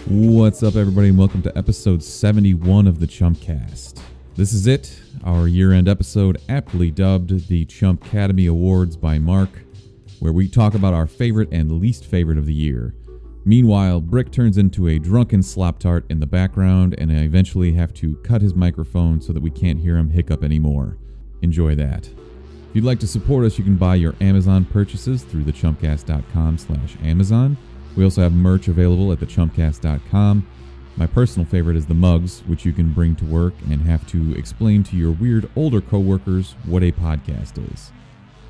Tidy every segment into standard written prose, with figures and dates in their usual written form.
What's up, everybody, and welcome to episode 71 of the Chumpcast. This is it, our year-end episode, aptly dubbed the Chumpcademy Awards by Mark, where we talk about our favorite and least favorite of the year. Meanwhile, Brick turns into a drunken slop-tart in the background, and I eventually have to cut his microphone so that we can't hear him hiccup anymore. Enjoy that. If you'd like to support us, you can buy your Amazon purchases through thechumpcast.com/Amazon. We also have merch available at thechumpcast.com. My personal favorite is the mugs, which you can bring to work and have to explain to your weird older coworkers what a podcast is.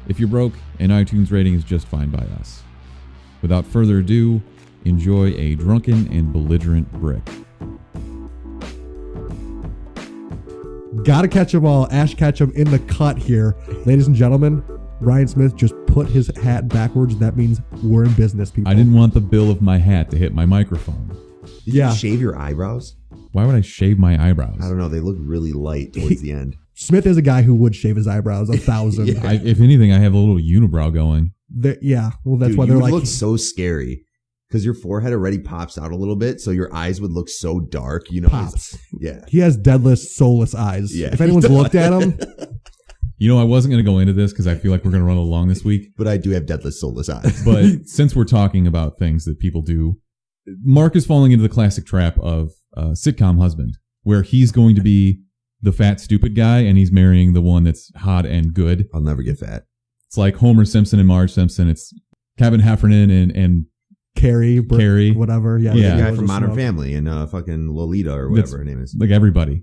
If you're broke, an iTunes rating is just fine by us. Without further ado, enjoy a drunken and belligerent Brick. Gotta catch them all. Ash Ketchum in the cut here. Ladies and gentlemen, Ryan Smith just put his hat backwards. That means we're in business, people. I didn't want the bill of my hat to hit my microphone. Did you shave your eyebrows? Why would I shave my eyebrows? I don't know. They look really light towards the end. Smith is a guy who would shave his eyebrows 1,000. Yeah. If anything, I have a little unibrow going. Well, that's Dude, why they're you like... look so scary because your forehead already pops out a little bit, so your eyes would look so dark. You know, Pops. Yeah. He has deadless, soulless eyes. Yeah. If anyone's looked at him... You know, I wasn't going to go into this because I feel like we're going to run along this week. But I do have deadless, soulless eyes. But since we're talking about things that people do, Mark is falling into the classic trap of sitcom husband, where he's going to be the fat, stupid guy, and he's marrying the one that's hot and good. I'll never get fat. It's like Homer Simpson and Marge Simpson. It's Kevin Heffernan and Carrie, whatever. Yeah. The guy from Modern Family and fucking Lolita or whatever her name is. Like everybody.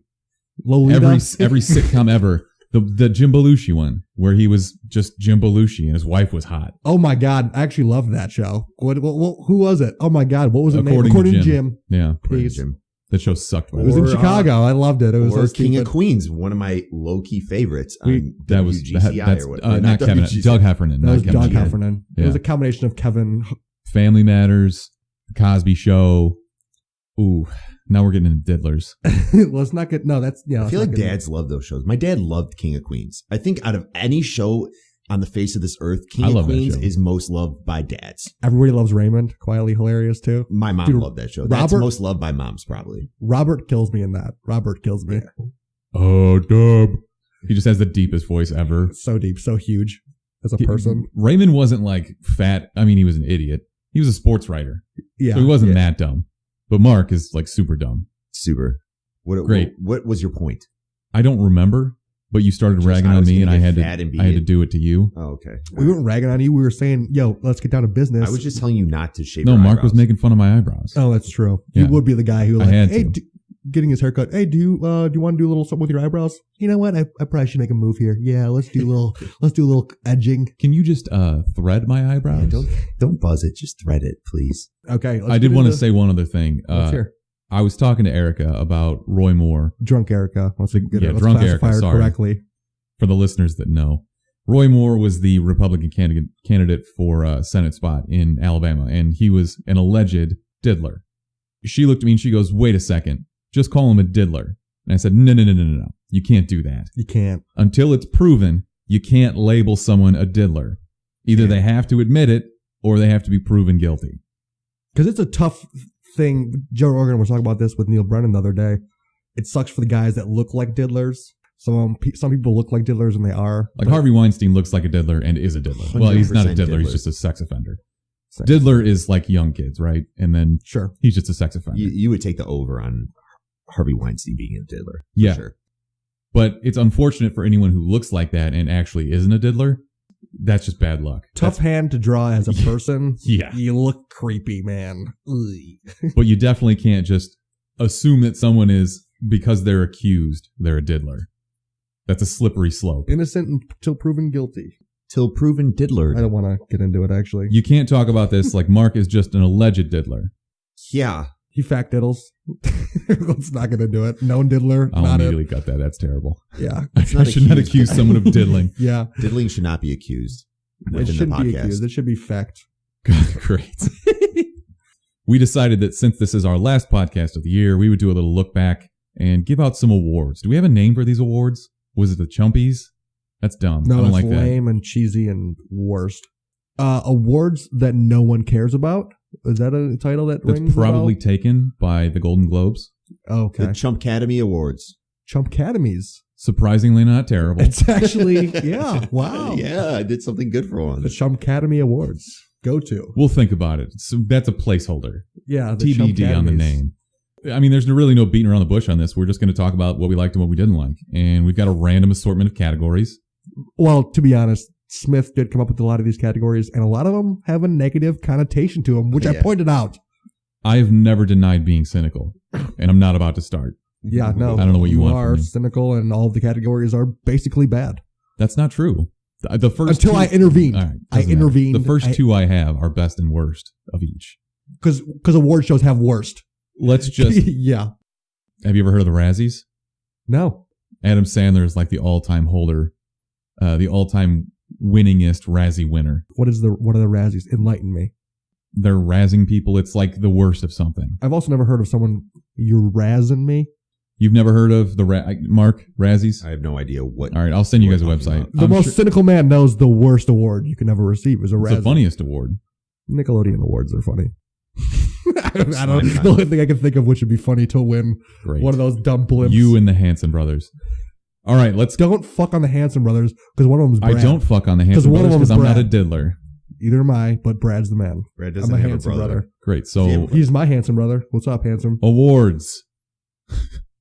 Lolita? Every sitcom ever. The Jim Belushi one, where he was just Jim Belushi and his wife was hot. Oh my God. I actually loved that show. Who was it? Oh my God. What was it named? According to Jim. Yeah. Please. Jim. That show sucked. It was in Chicago. I loved it. It was or so King of Queens, one of my low-key favorites. That was WGCI or whatever. Not Kevin. Doug Heffernan. That was Kevin Doug Heffernan. Yeah. It was a combination of Kevin. Family Matters, The Cosby Show. Ooh, now we're getting into diddlers. Let's not get... No, that's... Yeah, I feel like dads love those shows. My dad loved King of Queens. I think out of any show on the face of this earth, King of Queens is most loved by dads. Everybody loves Raymond. Quietly hilarious, too. My mom loved that show. That's most loved by moms, probably. Robert kills me in that. Robert kills me. Yeah. Oh, Dub. He just has the deepest voice ever. So deep, so huge as a person. Raymond wasn't like fat. I mean, he was an idiot. He was a sports writer. Yeah. So he wasn't that dumb. But Mark is like super dumb. Super. Great. What was your point? I don't remember, but you started ragging on me and I had to do it to you. Oh, okay. We weren't ragging on you. We were saying, yo, let's get down to business. I was just telling you not to shave No, your Mark eyebrows. was making fun of my eyebrows. Oh, that's true. Yeah. He would be the guy who like, had hey, to. getting his haircut. Hey, do you want to do a little something with your eyebrows? You know what? I probably should make a move here. Yeah, let's do a little edging. Can you just thread my eyebrows? Yeah, don't buzz it. Just thread it, please. Okay. I did want to say one other thing. Let's hear. I was talking to Erica about Roy Moore. Drunk Erica. Let's drunk Erica. Sorry. Correctly. For the listeners that know, Roy Moore was the Republican candidate for Senate spot in Alabama, and he was an alleged diddler. She looked at me and she goes, "Wait a second, just call him a diddler." And I said, No. You can't do that. You can't. Until it's proven, you can't label someone a diddler. Either they have to admit it or they have to be proven guilty. Because it's a tough thing. Joe Rogan was talking about this with Neil Brennan the other day. It sucks for the guys that look like diddlers. Some people look like diddlers and they are. Like Harvey Weinstein looks like a diddler and is a diddler. Well, he's not a diddler. He's just a sex offender. Diddler is like young kids, right? And then sure, he's just a sex offender. You would take the over on Harvey Weinstein being a diddler. Yeah. Sure. But it's unfortunate for anyone who looks like that and actually isn't a diddler. That's just bad luck. Tough hand to draw as a person. Yeah. You look creepy, man. But you definitely can't just assume that someone is, because they're accused, they're a diddler. That's a slippery slope. Innocent until proven guilty. Till proven diddler. I don't want to get into it, actually. You can't talk about this like Mark is just an alleged diddler. Yeah. He fact diddles. Let's not going to do it. Known diddler. I'll immediately cut that. That's terrible. Yeah. I should not accuse someone of diddling. Yeah. Diddling should not be accused. It shouldn't be accused. It should be fact. Great. We decided that since this is our last podcast of the year, we would do a little look back and give out some awards. Do we have a name for these awards? Was it the Chumpies? That's dumb. No, I don't it's like lame and cheesy and worst. Awards that no one cares about. Is that a title that's rings probably taken by the Golden Globes? Okay. The Chumpcademy Awards. Chumpcademies. Surprisingly not terrible. It's actually, yeah, wow. Yeah, I did something good for once. The Chumpcademy Awards. Go to. We'll think about it. So that's a placeholder. Yeah. The TBD on the name. I mean, there's really no beating around the bush on this. We're just going to talk about what we liked and what we didn't like. And we've got a random assortment of categories. Well, to be honest, Smith did come up with a lot of these categories, and a lot of them have a negative connotation to them, which I pointed out. I've never denied being cynical, and I'm not about to start. Yeah, no. I don't know what you want are from me. cynical, and all of the categories are basically bad. That's not true. The first Until two, I intervened. all right, I intervened. The first two I have are best and worst of each. Because award shows have worst. Let's just... Yeah. Have you ever heard of the Razzies? No. Adam Sandler is like the all-time holder, the all-time winningest Razzie winner. What are the Razzies? Enlighten me. They're razzing people. It's like the worst of something. I've also never heard of someone, you're razzing me. You've never heard of the Mark Razzies? I have no idea what. All right, I'll send you guys a website. The most cynical man knows the worst award you can ever receive is a Razzie. It's the funniest award. Nickelodeon awards are funny. I don't. The only thing I can think of which would be funny to win one of those dumb blimps. You and the Hanson brothers. All right, let's don't fuck on the Hanson brothers because one of them's Brad. I don't fuck on the Hanson brothers because I'm not a diddler. Either am I, but Brad's the man. Brad doesn't I'm a have Hanson a brother. Great. So he's my Hanson brother. What's up, Hanson? Awards.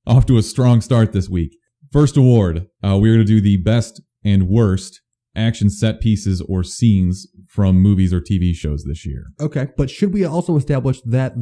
Off to a strong start this week. First award, we're going to do the best and worst action set pieces or scenes from movies or TV shows this year. Okay, but should we also establish that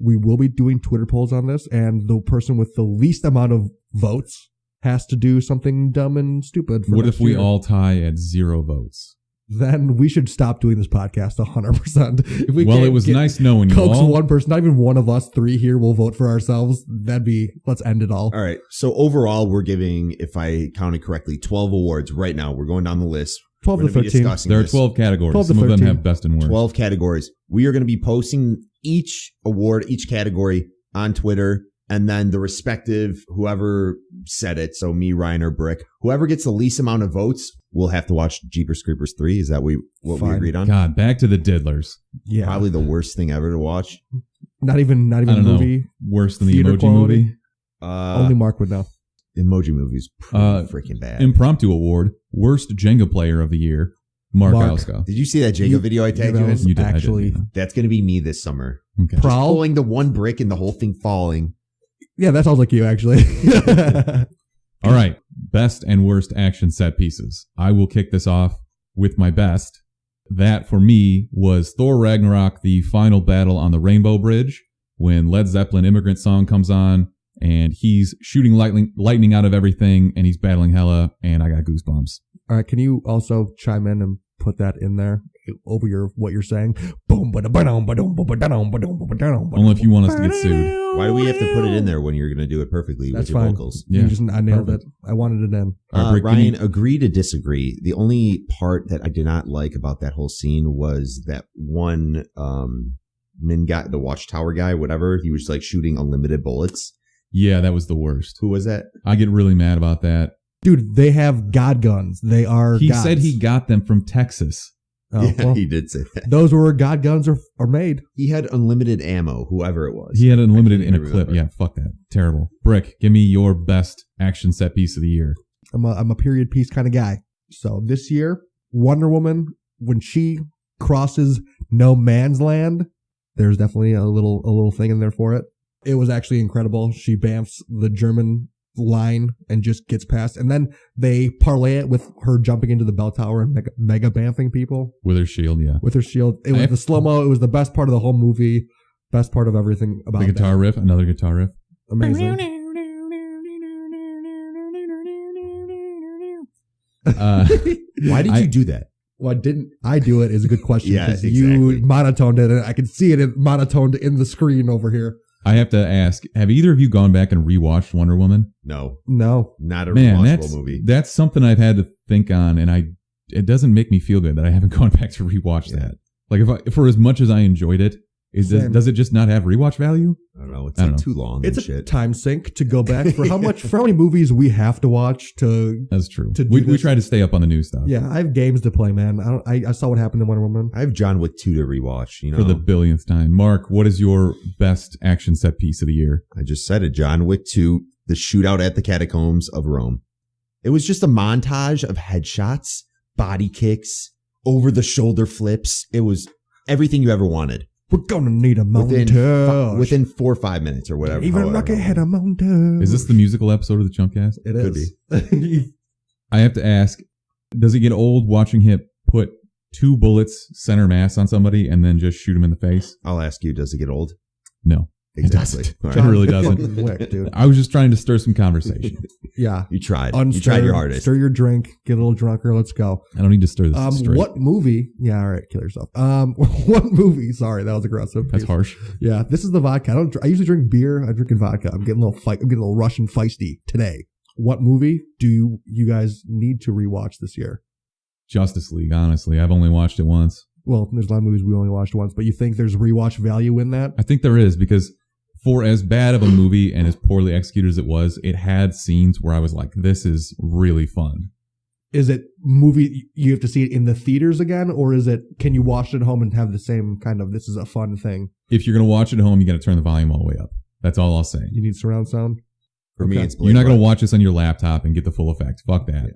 we will be doing Twitter polls on this, and the person with the least amount of votes has to do something dumb and stupid for What if we year? all tie at 0 votes? Then we should stop doing this podcast 100%. If we Well, it was nice knowing you all. One person, not even one of us three here will vote for ourselves. Let's end it all. All right. So overall, we're giving, if I counted correctly, 12 awards right now. We're going down the list. 12 to 13. There are 12 categories. 12 to Some of 13. them have best and worst. 12 categories. We are going to be posting each award, each category on Twitter, and then the respective, whoever said it, so me, Ryan, or Brick, whoever gets the least amount of votes will have to watch Jeepers Creepers 3. Is that what we agreed on? God, back to the diddlers. Yeah. Probably the worst thing ever to watch. Not even a movie. Worse than the Theater Emoji quality. Movie. Only Mark would know. Emoji Movie's pretty freaking bad. Impromptu award, worst Jenga player of the year, Mark Auska. Did you see that Jenga video I tagged you in? You did. Actually, that's going to be me this summer. Okay. Just pulling the one brick and the whole thing falling. Yeah, that sounds like you, actually. All right. Best and worst action set pieces. I will kick this off with my best. That, for me, was Thor Ragnarok, the final battle on the Rainbow Bridge, when Led Zeppelin Immigrant Song comes on, and he's shooting lightning out of everything, and he's battling Hela, and I got goosebumps. All right, can you also chime in and put that in there over what you're saying? Boom, only if you want us to get sued. Why do we have to put it in there when you're going to do it perfectly with your vocals? Yeah. I nailed it. I wanted it in. Rick, Ryan, agree to disagree. The only part that I did not like about that whole scene was that one Min guy, the Watchtower guy, whatever, he was like shooting unlimited bullets. Yeah, that was the worst. Who was that? I get really mad about that. Dude, they have God guns. They are He gods. said he got them from Texas. Oh, Yeah, well, he did say that. those were God guns are made. He had unlimited ammo, whoever it was. He had unlimited in a remember. clip. Yeah, fuck that. Terrible. Brick, give me your best action set piece of the year. I'm a period piece kind of guy. So this year, Wonder Woman, when she crosses no man's land, there's definitely a little thing in there for it. It was actually incredible. She bamfs the German line and just gets past, and then they parlay it with her jumping into the bell tower and mega bamfing people With her shield, yeah. with her shield. It was the slow-mo. It was the best part of the whole movie. Best part of everything about The guitar riff, another guitar riff. Amazing. Why did you do that? Why didn't I do it is a good question. Yeah, because exactly. You monotoned it, and I can see it monotoned in the screen over here. I have to ask, have either of you gone back and rewatched Wonder Woman? No, No. not a Man, rewatchable movie. that's something I've had to think on, and it doesn't make me feel good that I haven't gone back to rewatch that. Like, if for as much as I enjoyed it, Same. does it just not have rewatch value? I don't know. know. It's I don't like know. too long. It's and a shit. time sink to go back for how many movies we have to watch to. That's true. To do We this. try to stay up on the new stuff. Yeah, I have games to play, man. I saw what happened in Wonder Woman. I have John Wick 2 to rewatch. You know, For the billionth time. Mark, what is your best action set piece of the year? I just said it. John Wick 2, the shootout at the catacombs of Rome. It was just a montage of headshots, body kicks, over the shoulder flips. It was everything you ever wanted. We're gonna need a montage Within 4 or 5 minutes or whatever. Even Rocket had a montage. Is this the musical episode of the Chumpcast? It Could is. I have to ask, does it get old watching him put 2 bullets center mass on somebody and then just shoot him in the face? I'll ask you, does it get old? No. Exactly. It All doesn't. It really doesn't. Fucking Wick, dude. I was just trying to stir some conversation. Yeah. You tried. Unstir, You tried your hardest. Stir your drink. Get a little drunker. Let's go. I don't need to stir this straight. What movie? Yeah, all right. Kill yourself. What movie? Sorry, that was aggressive. That's harsh. Yeah, this is the vodka. I usually drink beer. I'm drinking vodka. I'm getting a little Russian feisty today. What movie do you guys need to rewatch this year? Justice League, honestly. I've only watched it once. Well, there's a lot of movies we only watched once, but you think there's rewatch value in that? I think there is, because for as bad of a movie and as poorly executed as it was, it had scenes where I was like, this is really fun. Is it movie you have to see it in the theaters again, or is it can you watch it at home and have the same kind of this is a fun thing? If you're going to watch it at home, you got to turn the volume all the way up. That's all I'll say. You need surround sound? For me, Okay. it's Blade You're not going to Runner. watch this on your laptop and get the full effect. Fuck that. Yeah.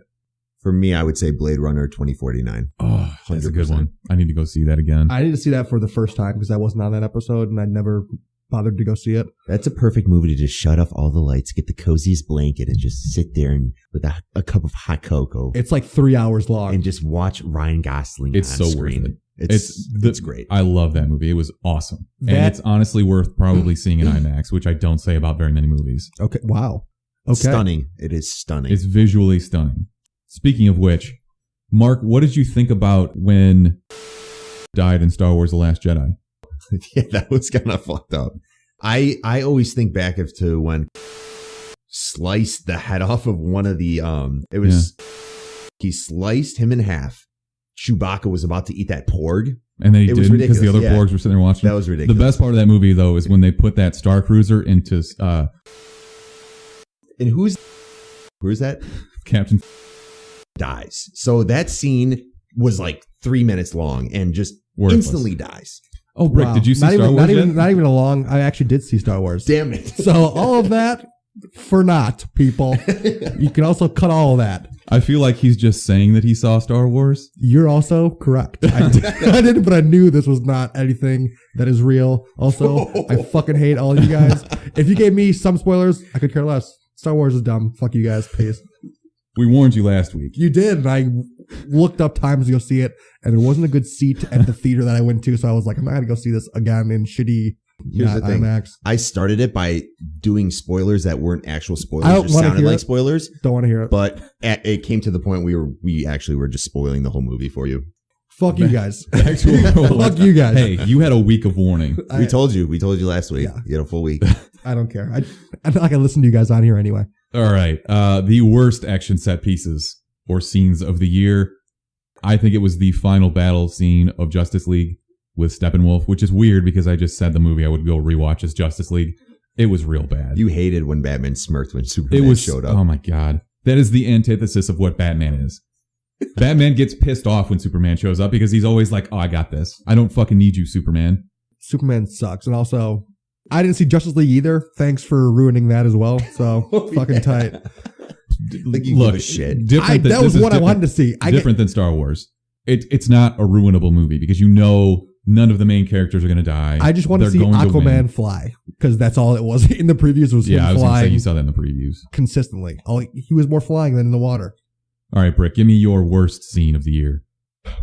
For me, I would say Blade Runner 2049. Oh, that's a good 100%. one. I need to go see that again. I need to see that for the first time because I wasn't on that episode and I never bothered to go see it. That's a perfect movie to just shut off all the lights, get the coziest blanket, and just sit there and with a cup of hot cocoa It's like 3 hours long. and just watch Ryan Gosling. It's on so screen. worth it. It's great. I love that movie. It was awesome. And That- it's honestly worth probably seeing in IMAX, which I don't say about very many movies. Okay. Wow. Okay. Stunning. It is stunning. It's visually stunning. Speaking of which, Mark, what did you think about when died in Star Wars The Last Jedi? Yeah, that was kind of fucked up. I always think back to when sliced the head off of one of the he sliced him in half. Chewbacca was about to eat that porg. And then he It was didn't because the other ridiculous, yeah. Porgs were sitting there watching. That was ridiculous. The best part of that movie, though, is when they put that Star Cruiser into And who's that? Captain. Dies. So that scene was like 3 minutes long and just Worthless. instantly dies. Oh, Rick, Wow. did you see not Star even, Wars not yet? even, not even a long. I actually did see Star Wars. Damn it. So all of that for naught, people. You can also cut all of that. I feel like he's just saying that he saw Star Wars. You're also correct. I didn't, but I knew this was not anything that is real. Also, I fucking hate all of you guys. If you gave me some spoilers, I could care less. Star Wars is dumb. Fuck you guys. Peace. We warned you last week. You did, and I looked up times to go see it, and there wasn't a good seat at the theater that I went to, so I was like, I'm not going to go see this again in shitty Here's the thing. IMAX. I started it by doing spoilers that weren't actual spoilers. I don't Just wanna sounded hear like it. spoilers. Don't want to hear it. But it came to the point we actually were just spoiling the whole movie for you. Fuck you guys. Actual Fuck you guys. Hey, you had a week of warning. We told you last week. Yeah. You had a full week. I don't care. I feel like I listen to you guys on here anyway. All right. The worst action set pieces or scenes of the year. I think it was the final battle scene of Justice League with Steppenwolf, which is weird because I just said the movie I would go rewatch is Justice League. It was real bad. You hated when Batman smirked when Superman It was showed up. Oh my God. That is the antithesis of what Batman is. Batman gets pissed off when Superman shows up because he's always like, oh, I got this. I don't fucking need you, Superman. Superman sucks. And also, I didn't see Justice League either. Thanks for ruining that as well. So fucking tight. Like you give a shit. Different That was what I wanted to see. Different than Star Wars. It's not a ruinable movie because you know none of the main characters are going to die. I just want to They're see going to win. Aquaman fly because that's all it was in the previews was Yeah, I him was going to say flying you saw that in the previews. consistently. He was more flying than in the water. All right, Brick, give me your worst scene of the year.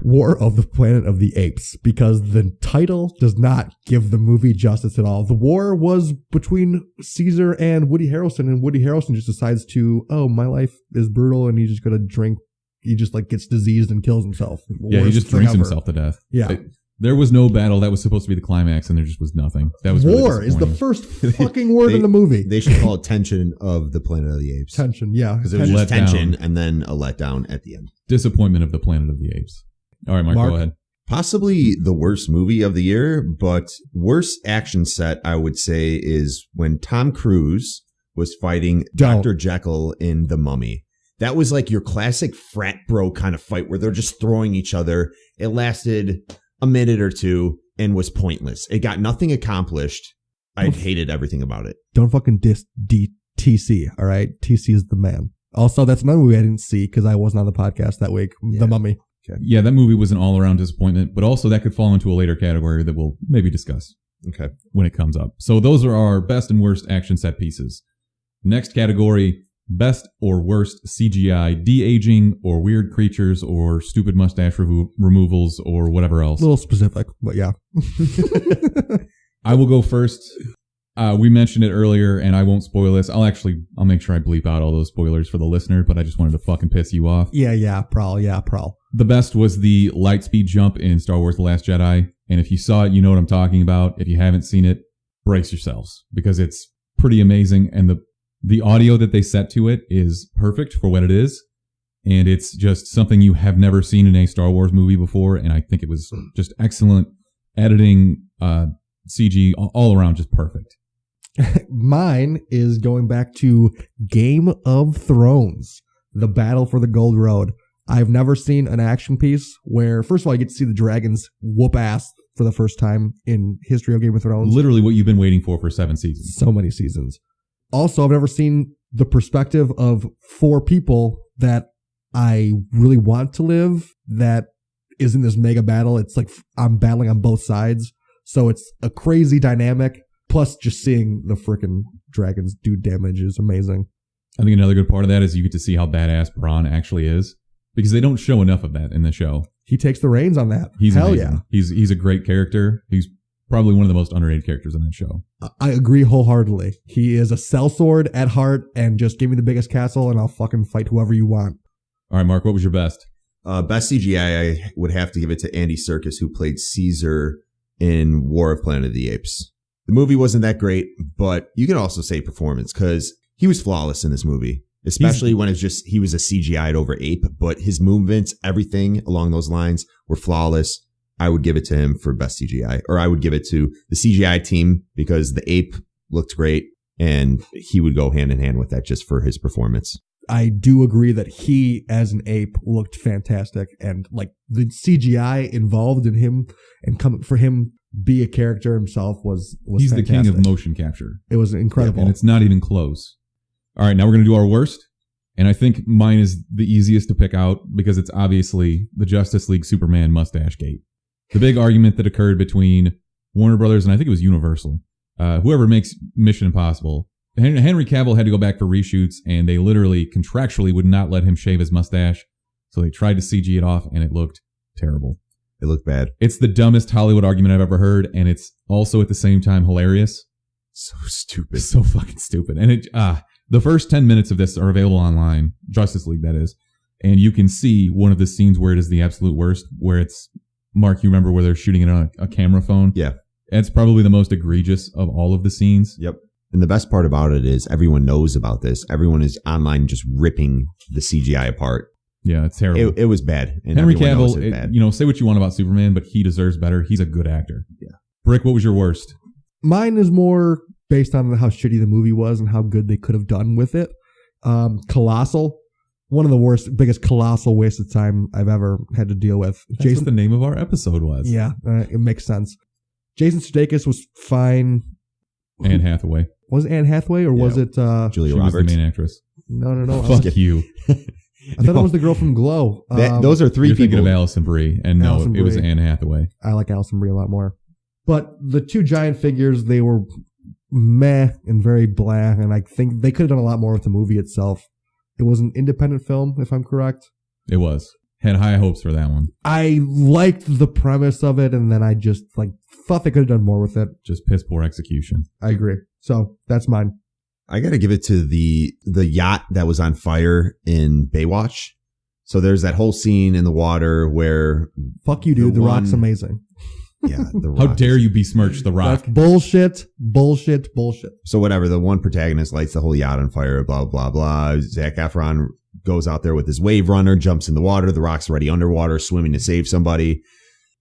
War of the Planet of the Apes, because the title does not give the movie justice at all. The war was between Caesar and Woody Harrelson, and Woody Harrelson just decides to, my life is brutal, and he's just gonna drink. He just gets diseased and kills himself. Yeah, he Worst just thing drinks ever. himself to death. Yeah. There was no battle. That was supposed to be the climax, and there just was nothing. That was really War is the disappointing. first fucking word in the movie. They should call it Tension of the Planet of the Apes. Tension, yeah. Because it was Let just tension down. and then a letdown at the end. Disappointment of the Planet of the Apes. All right, Mark, Mark? go ahead. Possibly the worst movie of the year, but worst action set, I would say, is when Tom Cruise was fighting Dr. Jekyll in The Mummy. That was like your classic frat bro kind of fight where they're just throwing each other. It lasted a minute or two and was pointless. It got nothing accomplished. I hated everything about it. Don't fucking diss TC, all right? TC is the man. Also, that's another movie I didn't see because I wasn't on the podcast that week. Yeah. The Mummy. Okay. Yeah, that movie was an all-around disappointment, but also that could fall into a later category that we'll maybe discuss when it comes up. So those are our best and worst action set pieces. Next category, best or worst CGI de-aging or weird creatures or stupid mustache removals or whatever else. A little specific, but yeah. I will go first. We mentioned it earlier, and I won't spoil this. I'll make sure I bleep out all those spoilers for the listener, but I just wanted to fucking piss you off. Yeah, prowl. The best was the light speed jump in Star Wars The Last Jedi, and if you saw it, you know what I'm talking about. If you haven't seen it, brace yourselves, because it's pretty amazing, and the audio that they set to it is perfect for what it is, and it's just something you have never seen in a Star Wars movie before, and I think it was just excellent editing, CG, all around just perfect. Mine is going back to Game of Thrones, the battle for the Gold Road. I've never seen an action piece where, first of all, you get to see the dragons whoop ass for the first time in history of Game of Thrones. Literally what you've been waiting for 7 seasons. So many seasons. Also, I've never seen the perspective of 4 people that I really want to live that is in this mega battle. It's like I'm battling on both sides. So it's a crazy dynamic. Plus, just seeing the frickin' dragons do damage is amazing. I think another good part of that is you get to see how badass Bronn actually is, because they don't show enough of that in the show. He takes the reins on that. He's Hell amazing. yeah. He's a great character. He's probably one of the most underrated characters in that show. I agree wholeheartedly. He is a sellsword at heart, and just give me the biggest castle and I'll fucking fight whoever you want. All right, Mark, what was your best? Best CGI, I would have to give it to Andy Serkis, who played Caesar in War of Planet of the Apes. The movie wasn't that great, but you can also say performance, because he was flawless in this movie, especially when it's just he was a CGI'd over ape, but his movements, everything along those lines were flawless. I would give it to him for best CGI, or I would give it to the CGI team because the ape looked great, and he would go hand in hand with that just for his performance. I do agree that he, as an ape, looked fantastic, and like the CGI involved in him and coming for him be a character himself was he's fantastic. The king of motion capture. It was incredible. And it's not even close. All right, now we're going to do our worst. And I think mine is the easiest to pick out because it's obviously the Justice League Superman mustache gate. The big argument that occurred between Warner Brothers and I think it was Universal, whoever makes Mission Impossible. Henry Cavill had to go back for reshoots, and they literally contractually would not let him shave his mustache. So they tried to CG it off, and it looked terrible. It looked bad. It's the dumbest Hollywood argument I've ever heard, and it's also at the same time hilarious. So stupid. So fucking stupid. And the first 10 minutes of this are available online, Justice League, that is, and you can see one of the scenes where it is the absolute worst, where it's, Mark, you remember where they're shooting it on a camera phone? Yeah. It's probably the most egregious of all of the scenes. Yep. And the best part about it is everyone knows about this. Everyone is online just ripping the CGI apart. Yeah, it's terrible. It was bad. And Henry Cavill, say what you want about Superman, but he deserves better. He's a good actor. Yeah. Brick, what was your worst? Mine is more based on how shitty the movie was and how good they could have done with it. Colossal. One of the biggest colossal waste of time I've ever had to deal with. That's what the name of our episode was. Yeah, it makes sense. Jason Sudeikis was fine. Anne Hathaway. Was it Anne Hathaway or was it Julia Roberts? Was the main actress. No. Fuck you. I thought it was the girl from Glow. Those are 3 You're people. Thinking of Allison Brie, and Allison it was Brie. Anne Hathaway. I like Allison Brie a lot more. But the 2 giant figures, they were meh and very blah, and I think they could have done a lot more with the movie itself. It was an independent film, if I'm correct. It was. Had high hopes for that one. I liked the premise of it, and then I just thought they could have done more with it. Just piss poor execution. I agree. So that's mine. I got to give it to the yacht that was on fire in Baywatch. So there's that whole scene in the water where... Fuck you, dude. The Rock's amazing. Yeah, The Rock. How dare you besmirch The Rock? That's bullshit. So whatever, the one protagonist lights the whole yacht on fire, blah, blah, blah. Zac Efron goes out there with his wave runner, jumps in the water. The Rock's already underwater, swimming to save somebody.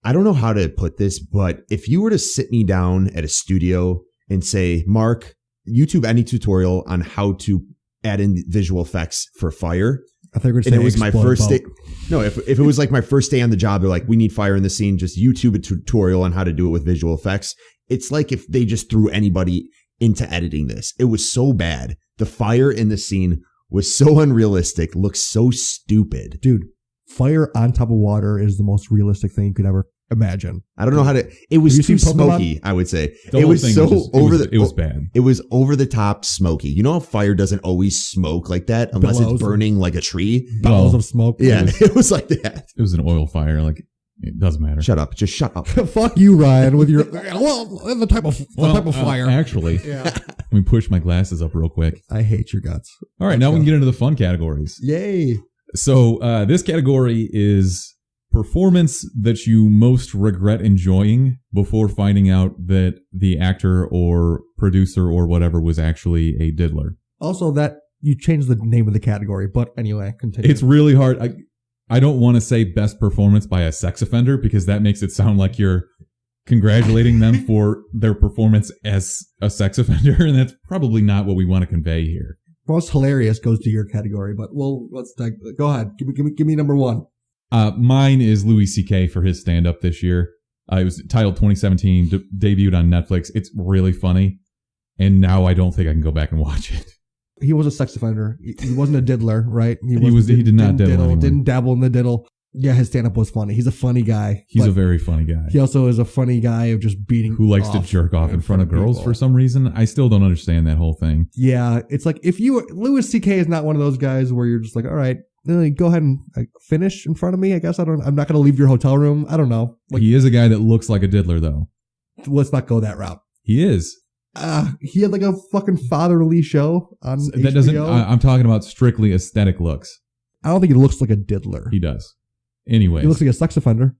I don't know how to put this, but if you were to sit me down at a studio and say, Mark, YouTube any tutorial on how to add in visual effects for fire. I think it was my first day. No, if it was like my first day on the job, they're like, we need fire in the scene. Just YouTube a tutorial on how to do it with visual effects. It's like if they just threw anybody into editing this. It was so bad. The fire in the scene was so unrealistic, looks so stupid. Dude, fire on top of water is the most realistic thing you could ever imagine. I don't know how to. It was too smoky, I would say. It was bad. It was over the top smoky. You know how fire doesn't always smoke like that unless it's burning like a tree? Bellows of smoke. Yeah, it was like that. It was an oil fire. Like, it doesn't matter. Shut up. Just shut up. Fuck you, Ryan, with your the type of fire. Actually, let me push my glasses up real quick. I hate your guts. All right, now we can get into the fun categories. Yay! So this category is performance that you most regret enjoying before finding out that the actor or producer or whatever was actually a diddler. Also, that you changed the name of the category, but anyway, continue. It's really hard. I don't want to say best performance by a sex offender because that makes it sound like you're congratulating them for their performance as a sex offender, and that's probably not what we want to convey here. Most hilarious goes to your category, but go ahead. Give me number one. Mine is Louis C.K. for his stand-up this year. It was titled 2017, debuted on Netflix. It's really funny, and now I don't think I can go back and watch it. He was a sex offender. He wasn't a diddler, right? He did not diddle. Didn't dabble in the diddle. Yeah, his stand-up was funny. He's a funny guy. He's a very funny guy. He also is a funny guy of just beating who likes to jerk off in front of girls people. For some reason. I still don't understand that whole thing. Yeah, it's like if Louis C.K. is not one of those guys where you're just like, all right, go ahead and finish in front of me. I guess I'm not going to leave your hotel room. I don't know. Like, he is a guy that looks like a diddler, though. Let's not go that route. He is. He had like a fucking fatherly show on that HBO. Doesn't. I'm talking about strictly aesthetic looks. I don't think he looks like a diddler. He does. Anyways, he looks like a sex offender.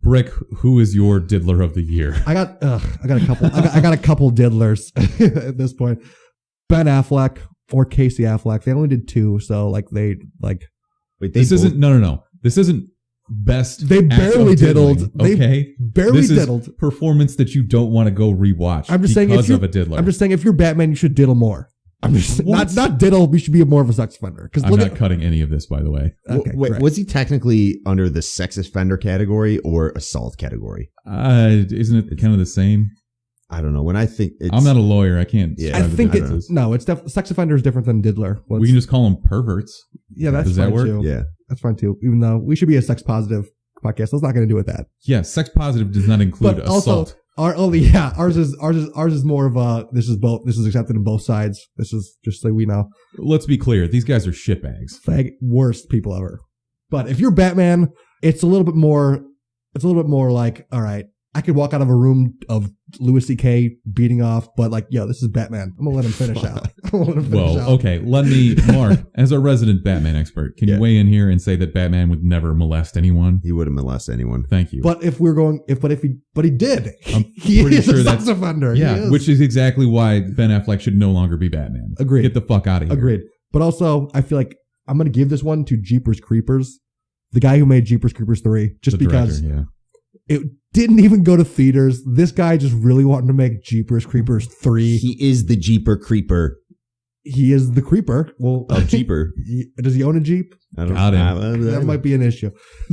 Brick, who is your diddler of the year? I got a couple. I got a couple diddlers at this point. Ben Affleck or Casey Affleck. They only did two, so like they like. Wait, this isn't no. This isn't best. They barely diddled. Okay, they barely diddled. Performance that you don't want to go rewatch. I'm just saying because of a diddler. I'm just saying if you're Batman, you should diddle more. I'm just not diddle. We should be more of a sex offender. I'm not cutting any of this, by the way. Okay, wait, was he technically under the sex offender category or assault category? Isn't it kind of the same? I don't know. When I think I'm not a lawyer, I can't. Yeah, I think it's sex offender is different than diddler. We can just call them perverts. Yeah, does that work? Too. Yeah, that's fine too. Even though we should be a sex positive podcast, that's not going to do with that. Yeah, sex positive does not include assault. Ours is more of a this is accepted in both sides. This is just so we know. Let's be clear, these guys are shitbags. Worst people ever. But if you're Batman, it's a little bit more like, all right, I could walk out of a room of Louis C.K. beating off, but like, yo, this is Batman. I'm gonna let him finish out. Okay. Let me, Mark, as our resident Batman expert, can you weigh in here and say that Batman would never molest anyone? He wouldn't molest anyone. Thank you. But if he did, he is a sex offender. Yeah, which is exactly why Ben Affleck should no longer be Batman. Agreed. Get the fuck out of here. Agreed. But also, I feel like I'm gonna give this one to Jeepers Creepers, the guy who made Jeepers Creepers 3, just because it didn't even go to theaters. This guy just really wanted to make Jeepers Creepers 3. He is the Jeeper Creeper. He is the creeper. Well, Jeeper. Does he own a Jeep? I don't know. That might be an issue.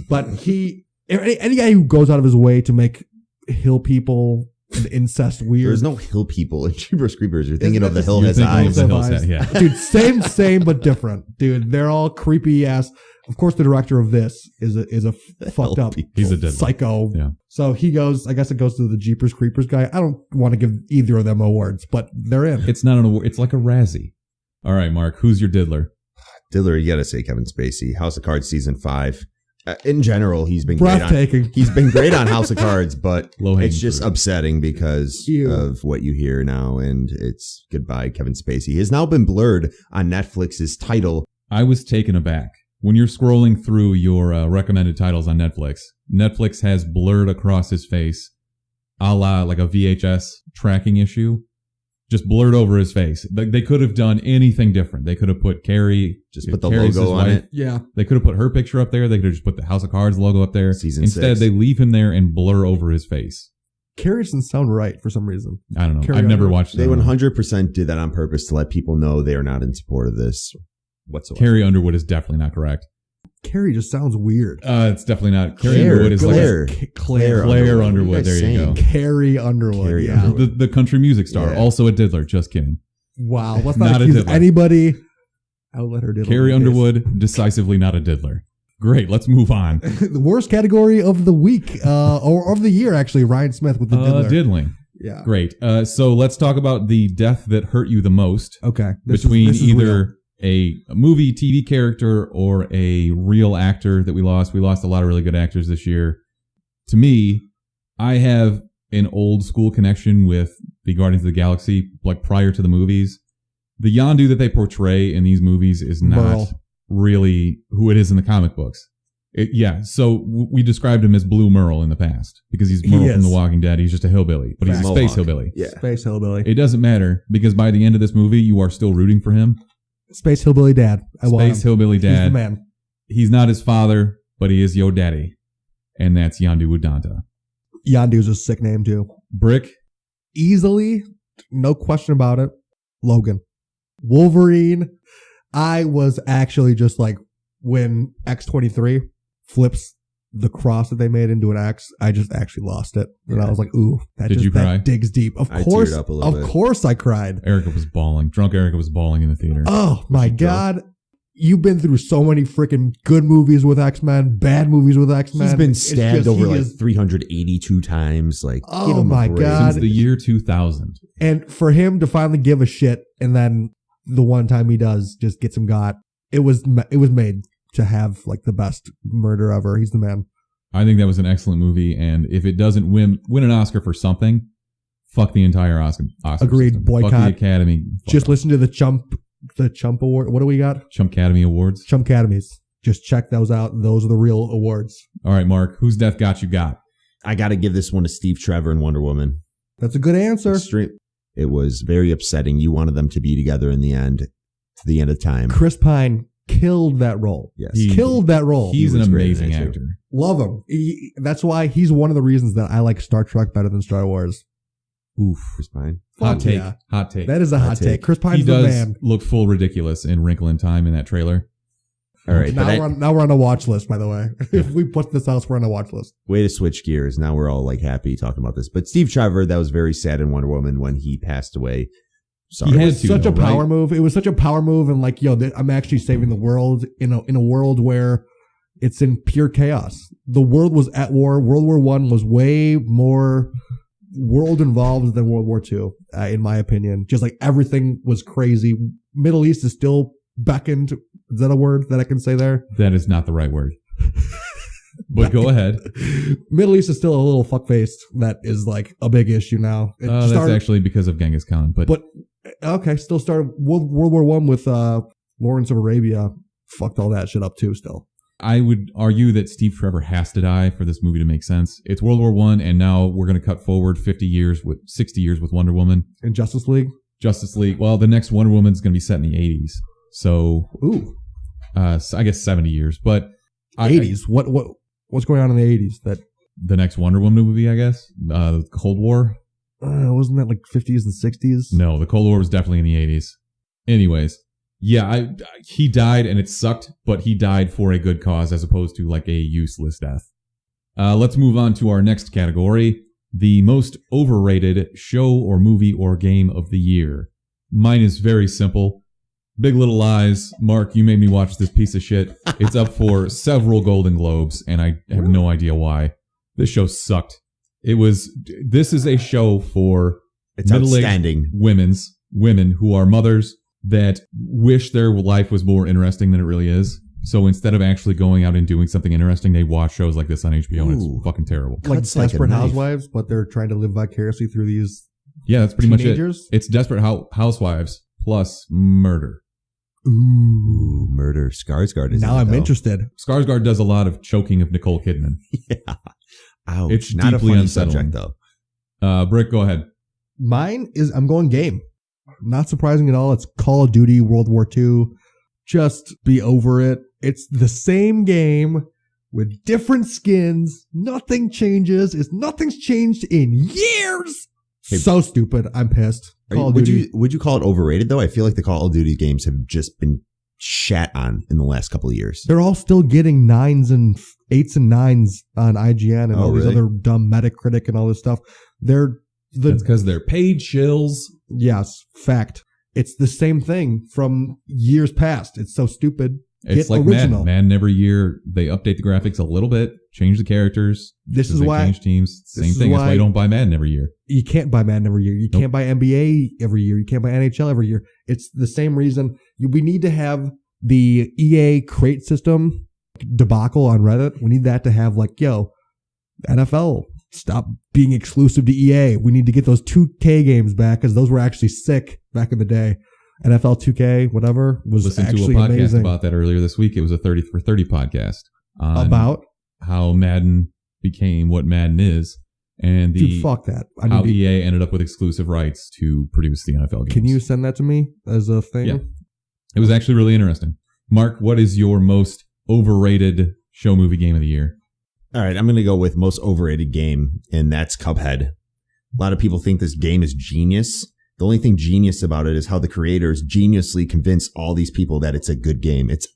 But any guy who goes out of his way to make hill people and incest weird. There's no hill people in Jeepers Creepers. You're thinking of the hill has eyes. Yeah. Dude, same but different. Dude, they're all creepy ass. Of course, the director of this is a fucked up He's a psycho. Yeah. So he goes. I guess it goes to the Jeepers Creepers guy. I don't want to give either of them awards, but they're in. It's not an award. It's like a Razzie. All right, Mark. Who's your diddler? Diddler, you got to say Kevin Spacey. House of Cards season 5. In general, he's been breathtaking. He's been great on House of Cards, but it's just fruit. upsetting because of what you hear now, and it's goodbye, Kevin Spacey. He has now been blurred on Netflix's title. I was taken aback. When you're scrolling through your recommended titles on Netflix, Netflix has blurred across his face, a la like a VHS tracking issue, just blurred over his face. They could have done anything different. They could have put Carrie, Just put the Carrie's logo his on wife. it. Yeah. They could have put her picture up there. They could have just put the House of Cards logo up there. Season Instead, 6. they leave him there and blur over his face. Carrie doesn't sound right for some reason. I don't know. Carrie I've never Underwood. watched They that. 100% did that on purpose to let people know they are not in support of this whatsoever. Carrie Underwood is definitely not correct. Carrie just sounds weird. It's definitely not. Carrie Claire, Underwood is Claire. like Claire. Claire Underwood. What are There you you go. guys Carrie Underwood. Carrie yeah. Underwood. The country music star, Yeah. also a diddler. Just kidding. Wow. Let's Not not a accuse diddler. anybody. I'll let her diddle. Carrie in case. Underwood, decisively not a diddler. Great. Let's move on. The worst category of the week, or of the year, actually. Ryan Smith with the diddler. Diddling. Yeah. Great. So let's talk about the death that hurt you the most Okay. between this is either a movie, TV character, or a real actor that we lost. We lost a lot of really good actors this year. To me, I have an old school connection with the Guardians of the Galaxy, like prior to the movies. The Yondu that they portray in these movies is not Merle. really who it is in the comic books. So we described him as Blue Merle in the past because he's Merle from is. The Walking Dead. He's just a hillbilly, but he's a Mohawk. space hillbilly. Yeah. Space Hillbilly. It doesn't matter because by the end of this movie, you are still rooting for him. Space Hillbilly Dad. I want Space him. hillbilly He's the dad. man. He's not his father, but he is yo daddy, and that's Yondu Udanta. Yondu's a sick name, too. Brick. Easily, no question about it, Logan. Wolverine. I was actually just like, when X-23 flips the cross that they made into an X, I just actually lost it. And Yeah. I was like, ooh, Did you cry? that digs deep. Of I course, teared up a little of bit. course I cried. Erica was bawling. Drunk Erica was bawling in the theater. Oh my she drunk? God. You've been through so many freaking good movies with X-Men, bad movies with X-Men. He's been It's stabbed just- over he like is- 382 times. Like, Oh give him a my break. God. Since the year 2000. And for him to finally give a shit, and then the one time he does just gets him got, it was made to have like the best murder ever. He's the man. I think that was an excellent movie, and if it doesn't win an Oscar for something, fuck the entire Oscar Agreed. system. Fuck Boycott. the Academy. Fuck Just off. listen to the Chump Award. What do we got? Chumpcademy Awards. Chumpcademies. Just check those out. Those are the real awards. All right, Mark. Whose death got you got? I got to give this one to Steve Trevor and Wonder Woman. That's a good answer. Extreme. It was very upsetting. You wanted them to be together in the end, to the end of time. Chris Pine killed that role. Yes. Killed that role. He's He an was great in amazing that, too. actor. Love him. That's why he's one of the reasons that I like Star Trek better than Star Wars. Oof. Chris Pine. Hot Fuck take. yeah. Hot take. That is a hot take. Chris he Pine's the does man. look full ridiculous in Wrinkle in Time in that trailer. All right. Now, But now we're on a watch list, by the way. If we put this out, we're on a watch list. way to switch gears. Now we're all like happy talking about this. But Steve Trevor, that was very sad in Wonder Woman when he passed away. Sorry. He had It's to, such though, a power right? move. It was such a power move, and like, I'm actually saving the world in a world where it's in pure chaos. The world was at war. World War I was way more world involved than World War II, in my opinion. Just like everything was crazy. Middle East is still beckoned. Is that a word that I can say there? That is not the right word. But go ahead. Middle East is still a little fuckfaced. That is like a big issue now. It That's started- actually because of Genghis Khan. But okay, still started World War I with Lawrence of Arabia. Fucked all that shit up too. Still, I would argue that Steve Trevor has to die for this movie to make sense. It's World War I, and now we're going to cut forward 60 years with Wonder Woman. in Justice League. Justice League. Well, the next Wonder Woman's going to be set in the 80s. So, Ooh, so I guess 70 years. But 80s. What's going on in the 80s? That the next Wonder Woman movie, I guess. The Cold War. wasn't that like 50s and 60s? No, the Cold War was definitely in the 80s. Anyways, yeah, he died and it sucked, but he died for a good cause as opposed to like a useless death. Let's move on to our next category, the most overrated show or movie or game of the year. Mine is very simple. Big Little Lies. Mark, you made me watch this piece of shit. It's up for several Golden Globes, and I have no idea why. This show sucked. This is a show for It's middle-aged outstanding. women who are mothers that wish their life was more interesting than it really is. So instead of actually going out and doing something interesting, they watch shows like this on HBO, and Ooh. it's fucking terrible. Like Cuts like a Desperate knife. Housewives, but they're trying to live vicariously through these Yeah, that's pretty much it. teenagers. It's Desperate Housewives plus murder. Ooh, murder. Skarsgård is Now in it, I'm though. interested. Skarsgård does a lot of choking of Nicole Kidman. Yeah. Ouch. It's not a deeply funny unsettling. subject, though. Brick, go ahead. Mine is I'm going game. Not surprising at all. It's Call of Duty World War II. Just be over it. It's the same game with different skins. Nothing changes. Nothing's changed in years. Hey, so stupid. I'm pissed. Would you call it overrated though? I feel like the Call of Duty games have just been shat on in the last couple of years. They're all still getting 9s and 8s and 9s on IGN and all these other dumb Metacritic and all this stuff. That's because they're paid shills. Yes, fact. It's the same thing from years past. It's so stupid. It's like original. Madden every year, they update the graphics a little bit, change the characters. This is why change teams. Same thing. That's why you don't buy Madden every year. You can't buy Madden every year. You can't buy NBA every year. You can't buy NHL every year. It's the same reason. We need to have the EA crate system debacle on Reddit. We need that to have NFL, stop being exclusive to EA. We need to get those 2K games back because those were actually sick back in the day. NFL 2K, whatever, was Listened actually to a podcast amazing. About that earlier this week. It was a 30 for 30 podcast about how Madden became what Madden is, and fuck that. How EA ended up with exclusive rights to produce the NFL games. Can you send that to me as a thing? Yeah. It was actually really interesting. Mark, what is your most overrated show movie game of the year? All right, I'm going to go with most overrated game, and that's Cuphead. A lot of people think this game is genius. The only thing genius about it is how the creators geniusly convince all these people that it's a good game. It's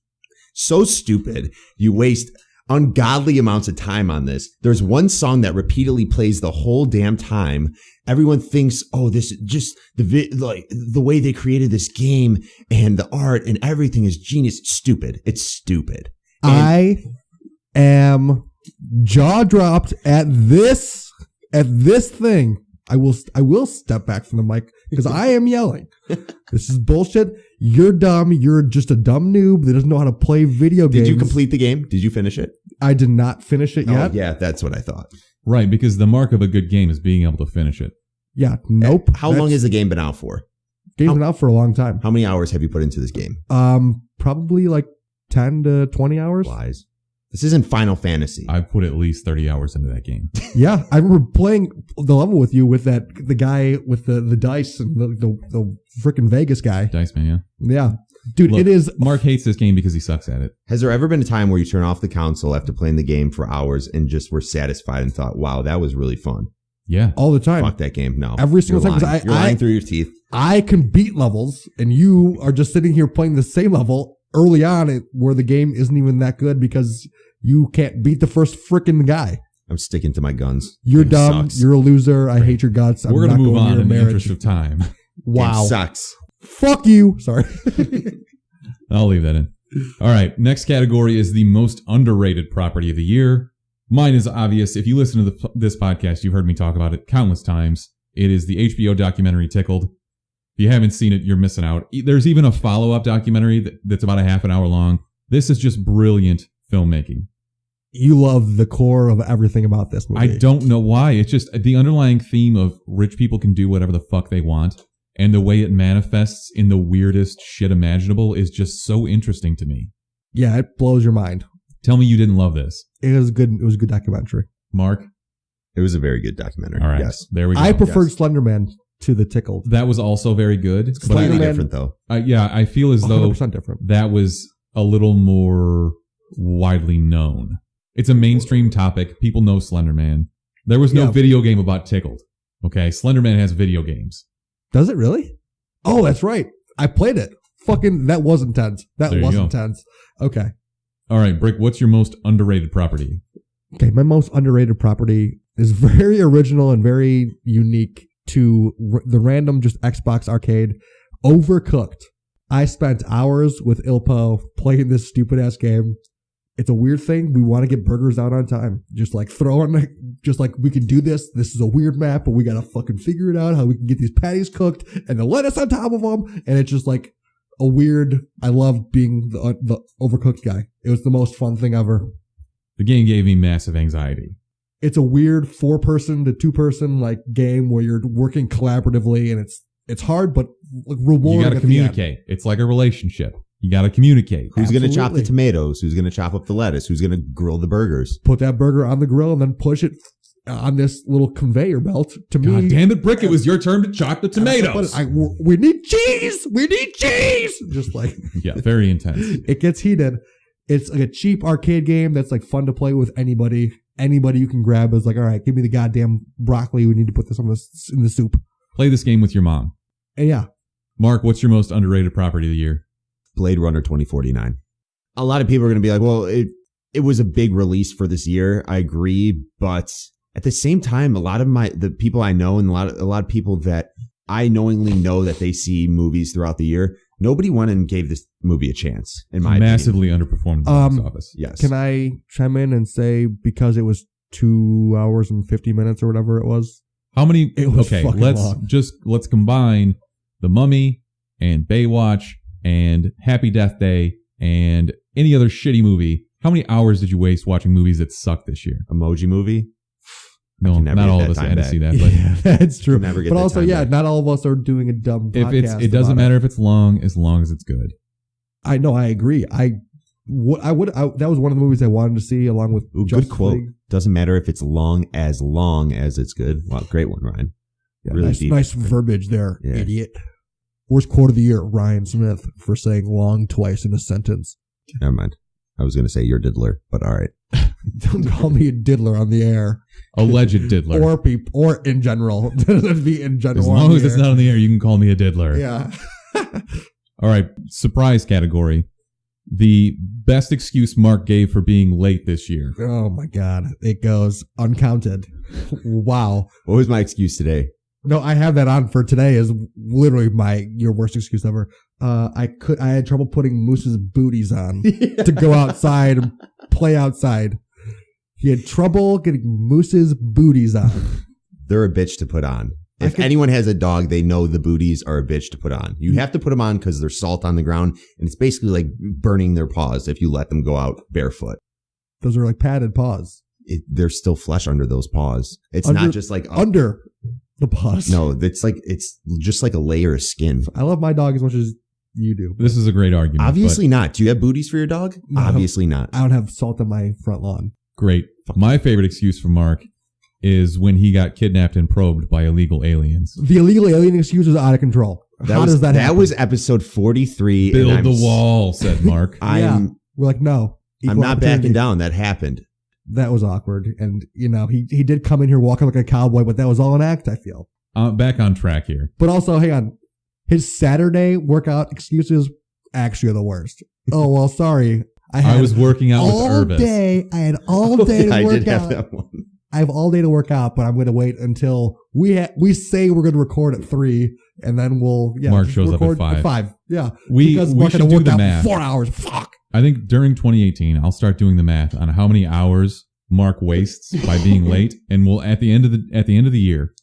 so stupid. You waste ungodly amounts of time on this. There's one song that repeatedly plays the whole damn time. Everyone thinks, oh, this is just the way they created this game and the art and everything is genius. It's stupid. It's stupid. I am jaw dropped at this thing. I will step back from the mic because I am yelling. This is bullshit. You're dumb. You're just a dumb noob that doesn't know how to play video games. Did you complete the game? Did you finish it? I did not finish it yet. Oh, yeah, that's what I thought. Right, because the mark of a good game is being able to finish it. Yeah, nope. How long has the game been out for? Game's been out for a long time. How many hours have you put into this game? Probably like 10 to 20 hours. Lies. This isn't Final Fantasy. I've put at least 30 hours into that game. Yeah, I remember playing the level with you with the guy with the dice and the freaking Vegas guy. Dice Man, yeah. Yeah. Dude, Look, it is. Mark hates this game because he sucks at it. Has there ever been a time where you turn off the console after playing the game for hours and just were satisfied and thought, wow, that was really fun? Yeah. All the time. Fuck that game. No. Every single time. You're lying through your teeth. I can beat levels and you are just sitting here playing the same level early on where the game isn't even that good because you can't beat the first freaking guy. I'm sticking to my guns. You're dumb. Sucks. You're a loser. I hate your guts. We're going to move on in the interest of time. Wow. Game sucks. Fuck you. Sorry. I'll leave that in. All right. Next category is the most underrated property of the year. Mine is obvious. If you listen to this podcast, you've heard me talk about it countless times. It is the HBO documentary Tickled. If you haven't seen it, you're missing out. There's even a follow-up documentary that's about a half an hour long. This is just brilliant filmmaking. You love the core of everything about this movie. I don't know why. It's just the underlying theme of rich people can do whatever the fuck they want. And the way it manifests in the weirdest shit imaginable is just so interesting to me. Yeah, it blows your mind. Tell me you didn't love this. It was good. It was a good documentary. Mark? It was a very good documentary. All right. Yes. There we go. I preferred Slender Man to the Tickled. That was also very good. It's completely different though. Yeah, I feel as though 100% different. That was a little more widely known. It's a mainstream topic. People know Slender Man. There was no video game about Tickled. Okay, Slender Man has video games. Does it really? Oh, that's right. I played it. Fucking, that was intense. That was intense. Okay. All right, Brick, what's your most underrated property? Okay, my most underrated property is very original and very unique to the random just Xbox arcade. Overcooked. I spent hours with Ilpo playing this stupid ass game. It's a weird thing. We want to get burgers out on time. Just like we can do this. This is a weird map, but we got to fucking figure it out how we can get these patties cooked and the lettuce on top of them. And it's just like a weird, I love being the overcooked guy. It was the most fun thing ever. The game gave me massive anxiety. It's a weird 4-person to 2-person like game where you're working collaboratively and it's hard, but rewarding. You got to communicate. It's like a relationship. You got to communicate. Who's going to chop the tomatoes? Who's going to chop up the lettuce? Who's going to grill the burgers? Put that burger on the grill and then push it on this little conveyor belt. To God me, damn it, Brick! It was your turn to chop the tomatoes. We need cheese. We need cheese. Just like yeah, very intense. It gets heated. It's like a cheap arcade game that's like fun to play with anybody. Anybody you can grab is like, all right, give me the goddamn broccoli. We need to put this in the soup. Play this game with your mom. And yeah. Mark, what's your most underrated property of the year? Blade Runner 2049. A lot of people are going to be like, well, it was a big release for this year. I agree. But at the same time, a lot of the people I know and a lot of people that I knowingly know that they see movies throughout the year, nobody went and gave this movie a chance, in my opinion. Massively underperformed the box office. Yes. Can I chime in and say, because it was 2 hours and 50 minutes or whatever it was? How many? It was fucking long. Let's combine The Mummy and Baywatch and Happy Death Day and any other shitty movie. How many hours did you waste watching movies that sucked this year? Emoji Movie? No, not all of us had to see that. But yeah, that's true. But also, not all of us are doing a dumb podcast. It doesn't matter if it's long, as long as it's good. I know. I agree. That was one of the movies I wanted to see, along with good quote. Doesn't matter if it's long as it's good. Wow, great one, Ryan. Yeah, really nice verbiage there, idiot. Worst quote of the year, Ryan Smith, for saying long twice in a sentence. Never mind. I was going to say you're a diddler, but all right. Don't call me a diddler on the air. Alleged diddler. Or in general. Be in general. As long as it's not on the air, you can call me a diddler. Yeah. All right. Surprise category. The best excuse Mark gave for being late this year. Oh my God. It goes uncounted. Wow. What was my excuse today? No, I have that on for today is literally your worst excuse ever. I had trouble putting Moose's booties on to go outside and play outside. He had trouble getting Moose's booties on. They're a bitch to put on. If anyone has a dog, they know the booties are a bitch to put on. You have to put them on because there's salt on the ground, and it's basically like burning their paws if you let them go out barefoot. Those are like padded paws. There's still flesh under those paws. It's not just like under the paws. No, it's just like a layer of skin. I love my dog as much as you do. This is a great argument. Obviously not. Do you have booties for your dog? No, obviously not. I don't have salt on my front lawn. Great. My favorite excuse from Mark is when he got kidnapped and probed by illegal aliens. The illegal alien excuse is out of control. How does that happen? That was episode 43. Build the wall, said Mark. We're like, no. I'm not backing down. That happened. That was awkward. And, he did come in here walking like a cowboy, but that was all an act, I feel. Back on track here. But also, hang on. His Saturday workout excuses actually are the worst. Oh, well, sorry. I was working out with Irvis. I had all day to work out. I did have that one. I have all day to work out, but I'm going to wait until we say we're going to record at 3, and then Mark shows up at 5. 5, yeah. We should do the math. 4 hours. Fuck. I think during 2018, I'll start doing the math on how many hours Mark wastes by being late, and we'll at the end of the year,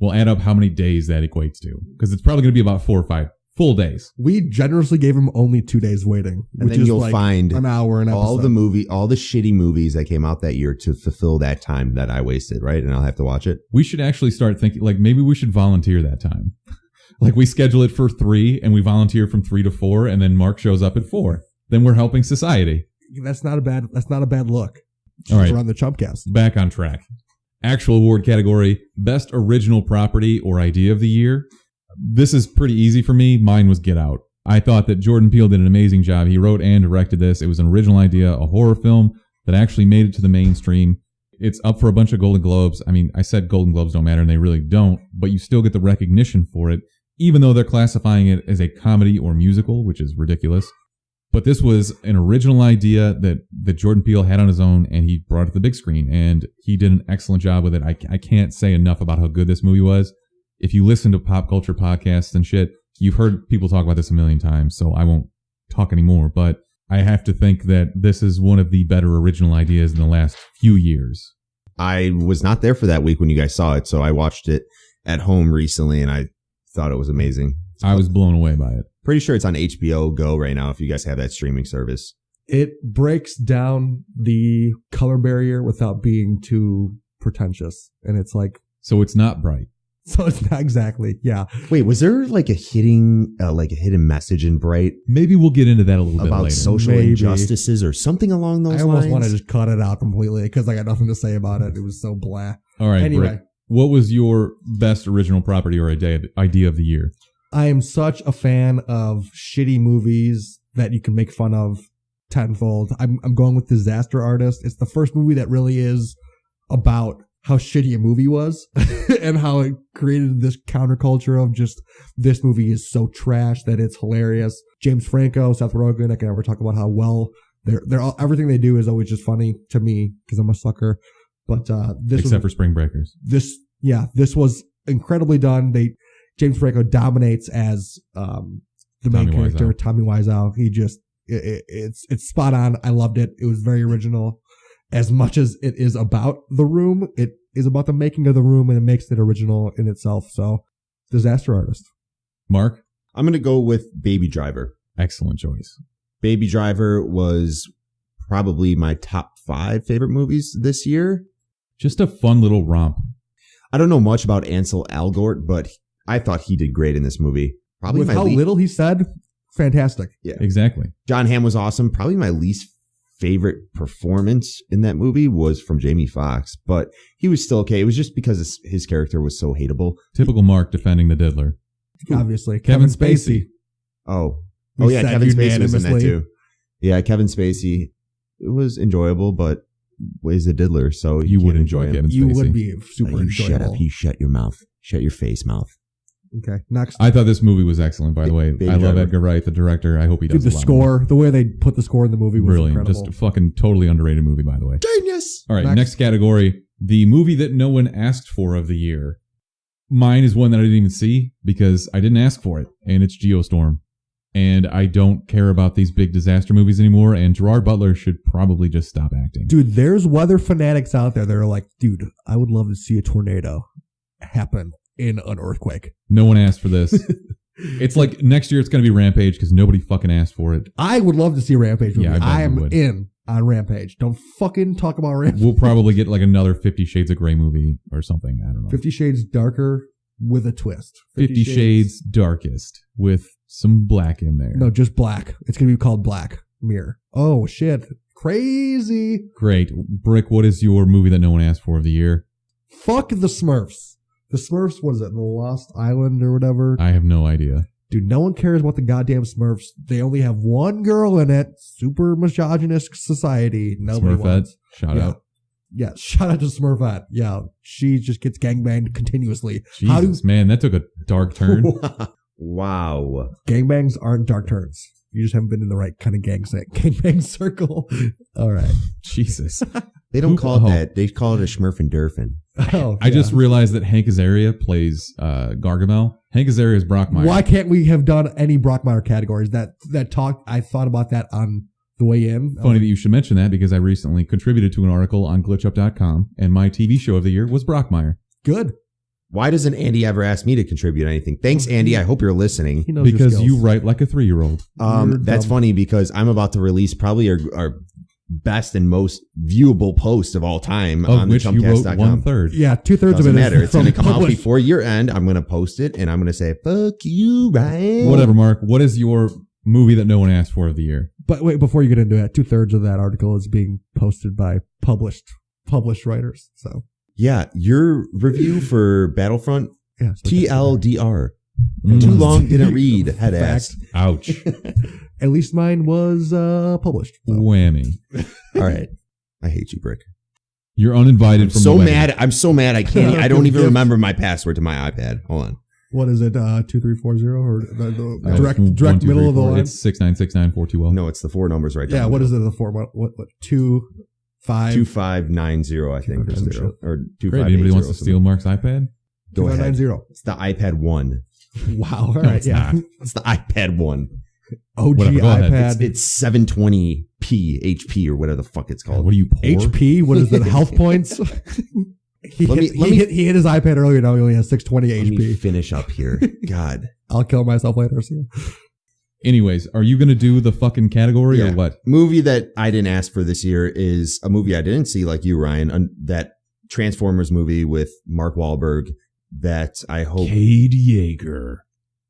we'll add up how many days that equates to, because it's probably going to be about 4 or 5 full days. We generously gave him only 2 days waiting, and then you'll find an hour an episode. all the shitty movies that came out that year to fulfill that time that I wasted, right? And I'll have to watch it. We should actually start thinking, like, maybe we should volunteer that time. Like, we schedule it for 3 and we volunteer from 3 to 4, and then Mark shows up at 4. Then we're helping society. That's not a bad look. All right. Around the Chumpcast. Back on track. Actual award category, best original property or idea of the year. This is pretty easy for me. Mine was Get Out. I thought that Jordan Peele did an amazing job. He wrote and directed this. It was an original idea, a horror film that actually made it to the mainstream. It's up for a bunch of Golden Globes. I mean, I said Golden Globes don't matter, and they really don't, but you still get the recognition for it, even though they're classifying it as a comedy or musical, which is ridiculous. But this was an original idea that Jordan Peele had on his own, and he brought it to the big screen, and he did an excellent job with it. I can't say enough about how good this movie was. If you listen to pop culture podcasts and shit, you've heard people talk about this a million times, so I won't talk anymore. But I have to think that this is one of the better original ideas in the last few years. I was not there for that week when you guys saw it, so I watched it at home recently, and I thought it was amazing. I was blown away by it. Pretty sure it's on HBO Go right now if you guys have that streaming service. It breaks down the color barrier without being too pretentious. And it's like... So it's not bright. So it's not exactly, yeah. Wait, was there like a hidden message in Bright Maybe we'll get into that a little bit about later. social Maybe. injustices or something along those I lines? almost want to just cut it out completely because I got nothing to say about it. It was so blah. All right, Anyway. Brick, what was your best original property or idea of the year? I am such a fan of shitty movies that you can make fun of tenfold. I'm going with Disaster Artist. It's the first movie that really is about how shitty a movie was and how it created this counterculture of just this movie is so trash that it's hilarious. James Franco, Seth Rogen, I can never talk about how well they're all, everything they do is always just funny to me because I'm a sucker. But Except for Spring Breakers. This was incredibly done. James Franco dominates as the main character, Tommy Wiseau. He just it's spot on. I loved it. It was very original. As much as it is about The Room, it is about the making of The Room, and it makes it original in itself. So, Disaster Artist. Mark? I'm going to go with Baby Driver. Excellent choice. Baby Driver was probably my top 5 favorite movies this year. Just a fun little romp. I don't know much about Ansel Elgort, but I thought he did great in this movie. Probably With how little he said, fantastic. Yeah, exactly. John Hamm was awesome. Probably my least favorite performance in that movie was from Jamie Foxx, but he was still okay. It was just because his character was so hateable. Typical Mark defending the diddler. Obviously. Kevin Spacey. Oh yeah, Kevin Spacey was in that too. Yeah, Kevin Spacey. It was enjoyable, but is a diddler, so you would enjoy him. Kevin You Spacey. would be super enjoyable. Shut up. You shut your mouth. Shut your face mouth. Okay, next. I thought this movie was excellent, by the way. Baby I love Driver. Edgar Wright, the director. I hope he does Dude, the a lot score, more. the way they put the score in the movie was Brilliant. incredible. Just a fucking totally underrated movie, by the way. Genius. All right, Next. next category. The movie that no one asked for of the year. Mine is one that I didn't even see because I didn't ask for it, and it's Geostorm. And I don't care about these big disaster movies anymore, and Gerard Butler should probably just stop acting. Dude, there's weather fanatics out there that are like, dude, I would love to see a tornado happen in an earthquake. No one asked for this. It's like next year it's going to be Rampage because nobody fucking asked for it. I would love to see a Rampage movie. Yeah, I bet I you am would. in on Rampage. Don't fucking talk about Rampage. We'll probably get like another 50 Shades of Grey movie or something. I don't know. 50 Shades Darker with a twist. 50 Shades Darkest with some black in there. No, just black. It's going to be called Black Mirror. Oh, shit. Crazy. Great. Brick, what is your movie that no one asked for of the year? Fuck the Smurfs. The Smurfs, what is it? The Lost Island or whatever? I have no idea. Dude, no one cares about the goddamn Smurfs. They only have one girl in it. Super misogynist society. Nobody Smurfette, wants. shout out. Yeah, shout out to Smurfette. Yeah, she just gets gangbanged continuously. Jesus, man, that took a dark turn. Wow. Gangbangs aren't dark turns. You just haven't been in the right kind of gangbang circle. All right. Jesus. They don't call it Oh. that. They call it a Schmurfendorfen. Oh, I just realized that Hank Azaria plays Gargamel. Hank Azaria is Brockmire. Why can't we have done any Brockmire categories? That talk, I thought about that on the way in. Funny that you should mention that because I recently contributed to an article on glitchup.com and my TV show of the year was Brockmire. Good. Why doesn't Andy ever ask me to contribute anything? Thanks, Andy. I hope you're listening. He knows your Because skills. you write like a 3-year-old. You're That's dumb. funny because I'm about to release probably our best and most viewable post of all time Of on the which you wrote chumpcast.com. 1/3. Yeah, 2/3 of Doesn't it matter. is It's going to from come out published. before year end. I'm going to post it and I'm going to say, fuck you, Ryan. Whatever, Mark. What is your movie that no one asked for of the year? But wait, before you get into it, 2/3 of that article is being posted by published writers. So Yeah, your review for Battlefront, yeah, so TLDR. Mm. Too long, didn't read. Head Fact. ass. Ouch. At least mine was published. So. Whammy. All right. I hate you, Brick. You're uninvited I'm from so the wedding. mad. I'm so mad. I can't. I don't even Gift. remember my password to my iPad. Hold on. What is it? 2340 or the Uh, direct 1, 2, middle 3, of the 4. line? It's 6969420. No, it's the 4 numbers right Yeah. down. What is it? The format? What? 2, 5, 2590, I think. Or 2590. or Great. Anybody 2580 wants to steal Mark's iPad? Go ahead. 2590. It's the iPad 1. Wow. All No, right. it's Yeah. not. It's the iPad 1. OG Whatever, go ahead. iPad. It's 720p HP or whatever the fuck it's God, called. what are you, poor? HP. What is that? Health points. He Let hit me- his iPad earlier. Now he only has 620 Let me HP. finish up here. God. I'll kill myself later. So. Anyways, are you going to do the fucking category Yeah. or what? Movie that I didn't ask for this year is a movie I didn't see like you, Ryan. That Transformers movie with Mark Wahlberg, that I hope. Cade Yeager.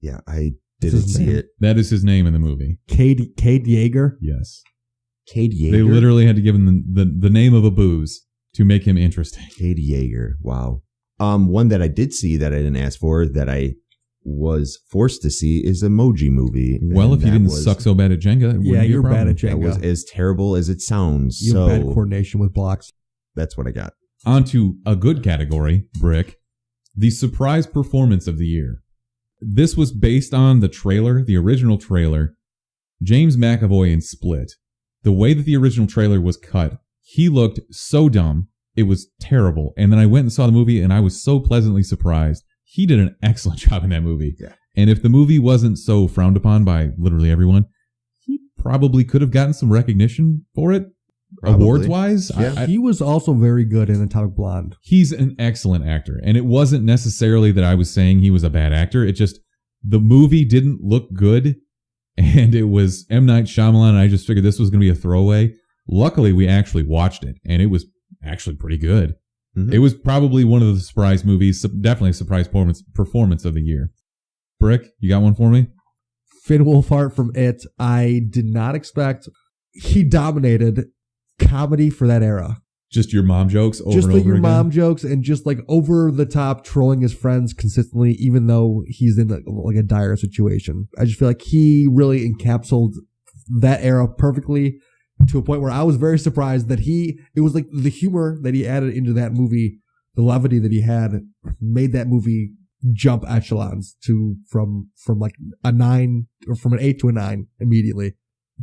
Yeah, I didn't see it. That is his name in the movie. Cade Yeager? Yes. Cade Yeager? They literally had to give him the name of a booze to make him interesting. Cade Yeager. Wow. One that I did see that I didn't ask for that I was forced to see is Emoji Movie. Well, if you didn't suck so bad at Jenga, you're bad at Jenga. That was as terrible as it sounds. You have bad coordination with blocks. That's what I got. On to a good category, Brick. The surprise performance of the year. This was based on the trailer, the original trailer. James McAvoy in Split. The way that the original trailer was cut, he looked so dumb. It was terrible. And then I went and saw the movie and I was so pleasantly surprised. He did an excellent job in that movie. Yeah. And if the movie wasn't so frowned upon by literally everyone, he probably could have gotten some recognition for it. Awards wise. Yeah. He was also very good in Atomic Blonde. He's an excellent actor. And it wasn't necessarily that I was saying he was a bad actor. It just, the movie didn't look good. And it was M. Night Shyamalan. And I just figured this was going to be a throwaway. Luckily, we actually watched it. And it was actually pretty good. Mm-hmm. It was probably one of the surprise movies. Definitely a surprise performance of the year. Brick, you got one for me? Finn Wolfhard from It. I did not expect. He dominated comedy for that era. Just your mom jokes over just and like over your again? Mom jokes and just like over the top trolling his friends consistently, even though he's in like a dire situation. I just feel like he really encapsulated that era perfectly to a point where I was very surprised that it was like the humor that he added into that movie, the levity that he had made that movie jump echelons from like a 9 or from an 8 to a 9 immediately.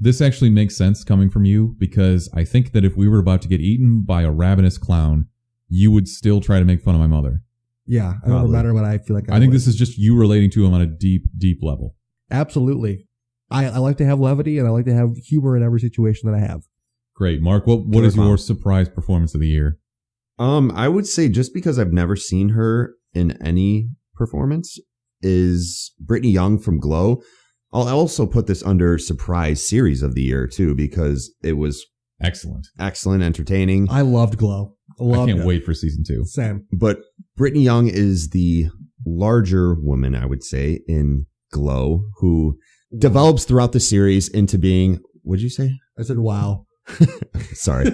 This actually makes sense coming from you because I think that if we were about to get eaten by a ravenous clown, you would still try to make fun of my mother. Yeah, it doesn't matter what I feel like. I think this is just you relating to him on a deep, deep level. Absolutely. I like to have levity and I like to have humor in every situation that I have. Great. Mark, what is your surprise performance of the year? I would say just because I've never seen her in any performance is Brittany Young from Glow. I'll also put this under surprise series of the year too, because it was excellent, entertaining. I loved Glow. I can't wait for season 2. Same. But Brittany Young is the larger woman, I would say, in Glow, who develops throughout the series into being, what'd you say? I said, wow. Sorry.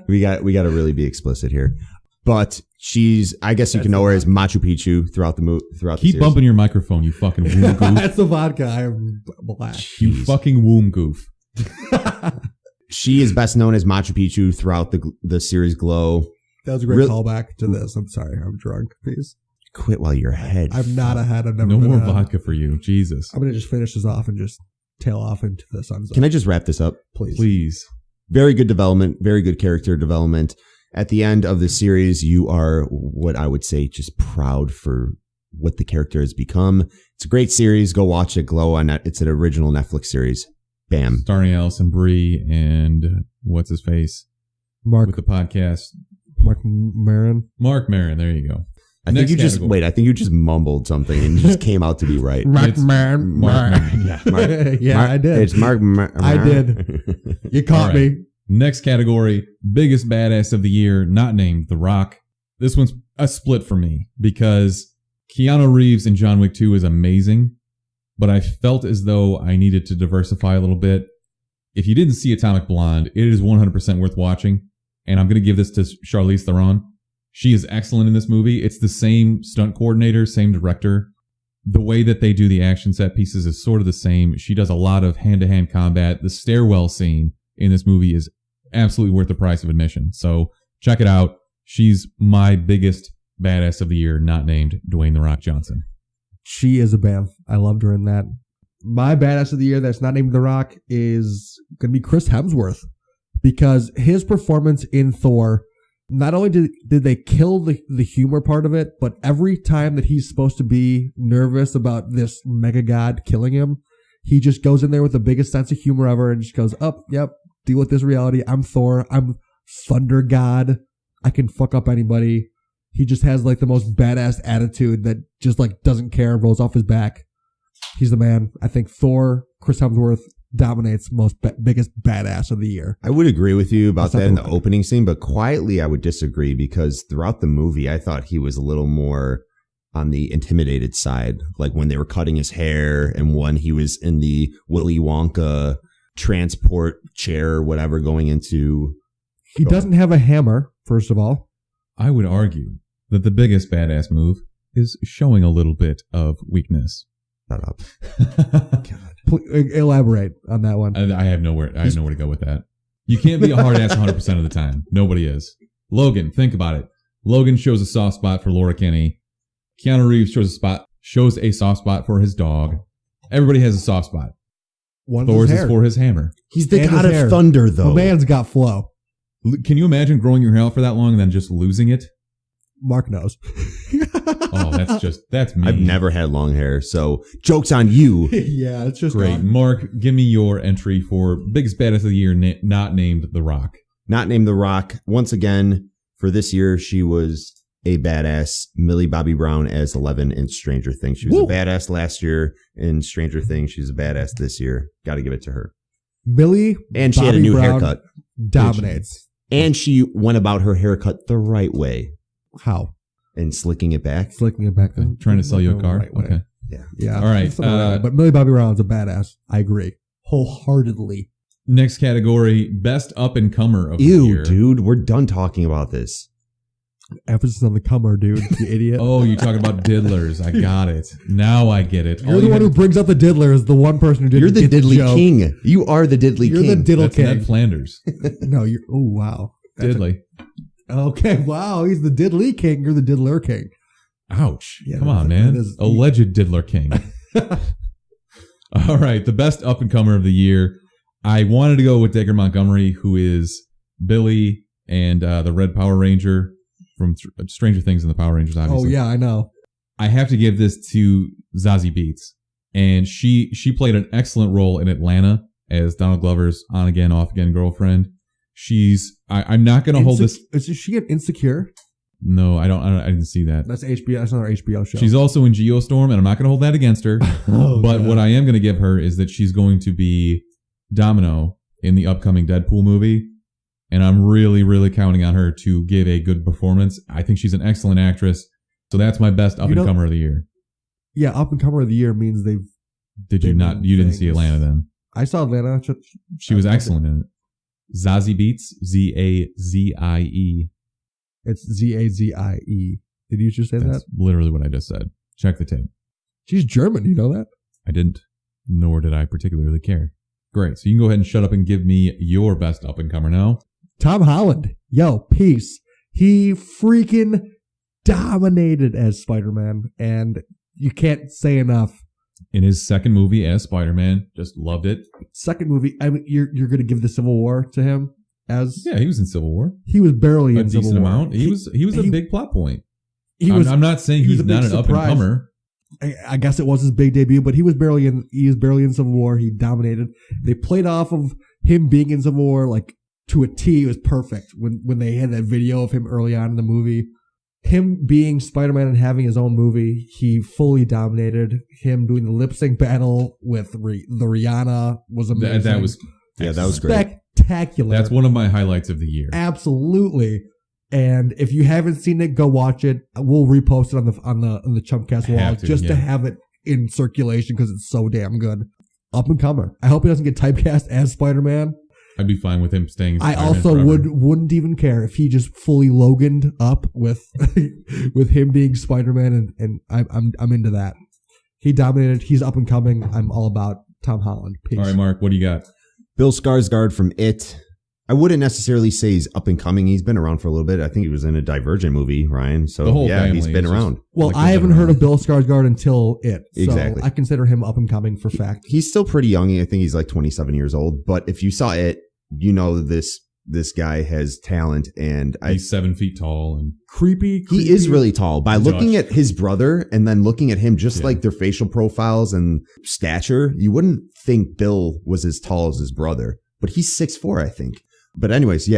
we got to really be explicit here. But she's, I guess you can know her as Machu Picchu throughout the series. Keep bumping your microphone, you fucking womb goof. That's the vodka. I'm black. You fucking womb goof. She is best known as Machu Picchu throughout the series Glow. That was a great callback to this. I'm sorry. I'm drunk. Please. Quit while you're ahead. I'm not ahead. I've never No been more ahead. vodka for you. Jesus. I'm going to just finish this off and just tail off into the sunset. Can I just wrap this up? Please. Very good development. Very good character development. At the end of the series, you are what I would say just proud for what the character has become. It's a great series. Go watch it. Glow on it's an original Netflix series. Bam. Starring Allison Brie and what's his face? Mark with the podcast. Mark Maron. Mark Maron. There you go. I think you just mumbled something and it just came out to be right. Mark Maron. Yeah, I did. It's Mark Maron. I did. You caught me. Next category, biggest badass of the year, not named The Rock. This one's a split for me because Keanu Reeves in John Wick 2 is amazing, but I felt as though I needed to diversify a little bit. If you didn't see Atomic Blonde, it is 100% worth watching, and I'm going to give this to Charlize Theron. She is excellent in this movie. It's the same stunt coordinator, same director. The way that they do the action set pieces is sort of the same. She does a lot of hand-to-hand combat. The stairwell scene in this movie is absolutely worth the price of admission. So check it out. She's my biggest badass of the year, not named Dwayne The Rock Johnson. She is a bam. I loved her in that. My badass of the year that's not named The Rock is going to be Chris Hemsworth, because his performance in Thor, not only did they kill the humor part of it, but every time that he's supposed to be nervous about this mega god killing him, he just goes in there with the biggest sense of humor ever and just goes, yep, deal with this reality. I'm Thor. I'm Thunder God. I can fuck up anybody. He just has like the most badass attitude that just like doesn't care and rolls off his back. He's the man. I think Thor, Chris Hemsworth, dominates biggest badass of the year. I would agree with you about that in the opening scene, but quietly I would disagree because throughout the movie I thought he was a little more on the intimidated side, like when they were cutting his hair and when he was in the Willy Wonka transport chair or whatever going into. He doesn't have a hammer, first of all. I would argue that the biggest badass move is showing a little bit of weakness. Shut up. Elaborate on that one. I have nowhere to go with that. You can't be a hard ass 100% of the time. Nobody is. Logan, think about it. Logan shows a soft spot for Laura Kinney. Keanu Reeves shows a soft spot for his dog. Everybody has a soft spot. Thor's is for his hammer. He's the god of thunder, though. The man's got flow. Can you imagine growing your hair out for that long and then just losing it? Mark knows. Oh, that's me. I've never had long hair, so joke's on you. Yeah, it's just great. gone. Mark, give me your entry for biggest badass of the year, not named The Rock. Not named The Rock. Once again, for this year, she was a badass. Millie Bobby Brown as 11 in Stranger Things. She was a badass last year in Stranger Things. She's a badass this year. Got to give it to her. Millie and she Bobby had a new Brown haircut. Dominates. And she went about her haircut the right way. How? And slicking it back. Slicking it back. Trying to sell you a car? Right okay. Yeah. All right. But Millie Bobby Brown's a badass. I agree. Wholeheartedly. Next category, best up-and-comer of the year. Ew, dude. We're done talking about this. Emphasis on the comer, dude. You idiot. Oh, you're talking about diddlers. I got it. Now I get it. You're the one who brings up the diddler is the one person who didn't You're the get diddly the joke. king. You are the diddly king. You're the diddle That's king. Ned Flanders. No, you're... Oh, wow. Diddly. Okay, wow. He's the diddly king. You're the diddler king. Ouch. Yeah, come on, man. is- Alleged diddler king. All right. The best up-and-comer of the year. I wanted to go with Dacre Montgomery, who is Billy and the Red Power Ranger from Stranger Things and the Power Rangers, obviously. Oh, yeah, I know. I have to give this to Zazie Beetz. And she played an excellent role in Atlanta as Donald Glover's on-again, off-again girlfriend. I'm not going to hold this. Is she an Insecure? No, I didn't see that. That's HBO. That's another HBO show. She's also in Geostorm, and I'm not going to hold that against her. Oh, but God. what I am going to give her is that she's going to be Domino in the upcoming Deadpool movie. And I'm really, really counting on her to give a good performance. I think she's an excellent actress. So that's my best up-and-comer of the year. Yeah, up-and-comer of the year means they've... Did you not? You didn't see Atlanta then? I saw Atlanta. She was excellent in it. Zazie Beetz, Zazie. It's Zazie. Did you just say That's that? literally what I just said. Check the tape. She's German. You know that? I didn't, nor did I particularly care. Great. So you can go ahead and shut up and give me your best up-and-comer now. Tom Holland. Yo, peace. He freaking dominated as Spider-Man, and you can't say enough. In his second movie as Spider-Man, just loved it. Second movie, I mean, you're going to give the Civil War to him as... Yeah, he was in Civil War. He was barely in Civil decent War. amount. He was a big plot point. I'm not saying he's not an up-and-comer. I guess it was his big debut, but he was barely in Civil War. He dominated. They played off of him being in Civil War like to a T. It was perfect when they had that video of him early on in the movie. Him being Spider-Man and having his own movie, he fully dominated. Him doing the lip sync battle with the Rihanna was amazing. That was great. Spectacular. That's one of my highlights of the year. Absolutely. And if you haven't seen it, go watch it. We'll repost it on the Chumpcast wall to have it in circulation because it's so damn good. Up and comer. I hope he doesn't get typecast as Spider-Man. I'd be fine with him staying. I also wouldn't even care if he just fully Loganed up with with him being Spider-Man, and I'm into that. He dominated. He's up and coming. I'm all about Tom Holland. Peace. All right, Mark, what do you got? Bill Skarsgård from It. I wouldn't necessarily say he's up and coming. He's been around for a little bit. I think he was in a Divergent movie, Ryan. So the whole he's been around. Well, I haven't heard of Bill Skarsgård until It. So exactly. I consider him up and coming for fact. He's still pretty young. I think he's like 27 years old. But if you saw It, you know this guy has talent, and he's 7 feet tall and creepy. He is really tall. By looking at his brother and then looking at him, just like their facial profiles and stature, you wouldn't think Bill was as tall as his brother. But he's 6'4", I think. But anyways,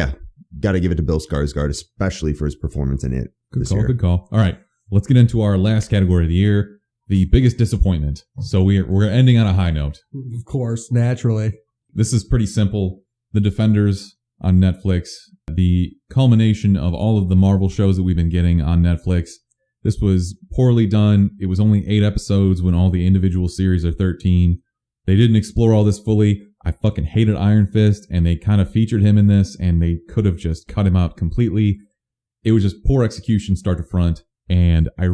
got to give it to Bill Skarsgård, especially for his performance in It this year. Good call. All right, let's get into our last category of the year, the biggest disappointment. So we're ending on a high note. Of course, naturally. This is pretty simple. The Defenders on Netflix, the culmination of all of the Marvel shows that we've been getting on Netflix. This was poorly done. It was only 8 episodes when all the individual series are 13. They didn't explore all this fully. I fucking hated Iron Fist, and they kind of featured him in this, and they could have just cut him out completely. It was just poor execution start to front, and I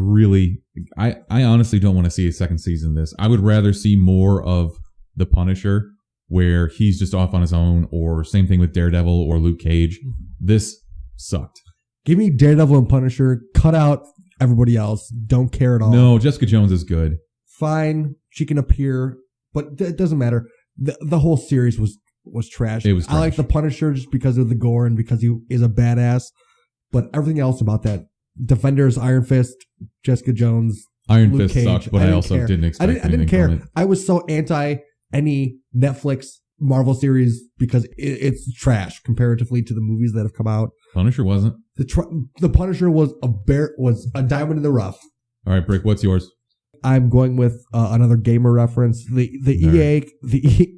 honestly don't want to see a second season of this. I would rather see more of The Punisher, where he's just off on his own, or same thing with Daredevil or Luke Cage. This sucked. Give me Daredevil and Punisher. Cut out everybody else. Don't care at all. No, Jessica Jones is good. Fine. She can appear, but it doesn't matter. The whole series was trash. It was trash. I like the Punisher just because of the gore and because he is a badass. But everything else about that, Defenders, Iron Fist, Jessica Jones, Iron Luke Fist Cage, sucked, but I also didn't expect anything. I didn't care. From it. I was so anti any Netflix Marvel series because it's trash comparatively to the movies that have come out. Punisher wasn't. The Punisher was a diamond in the rough. All right, Brick, what's yours? I'm going with another gamer reference. The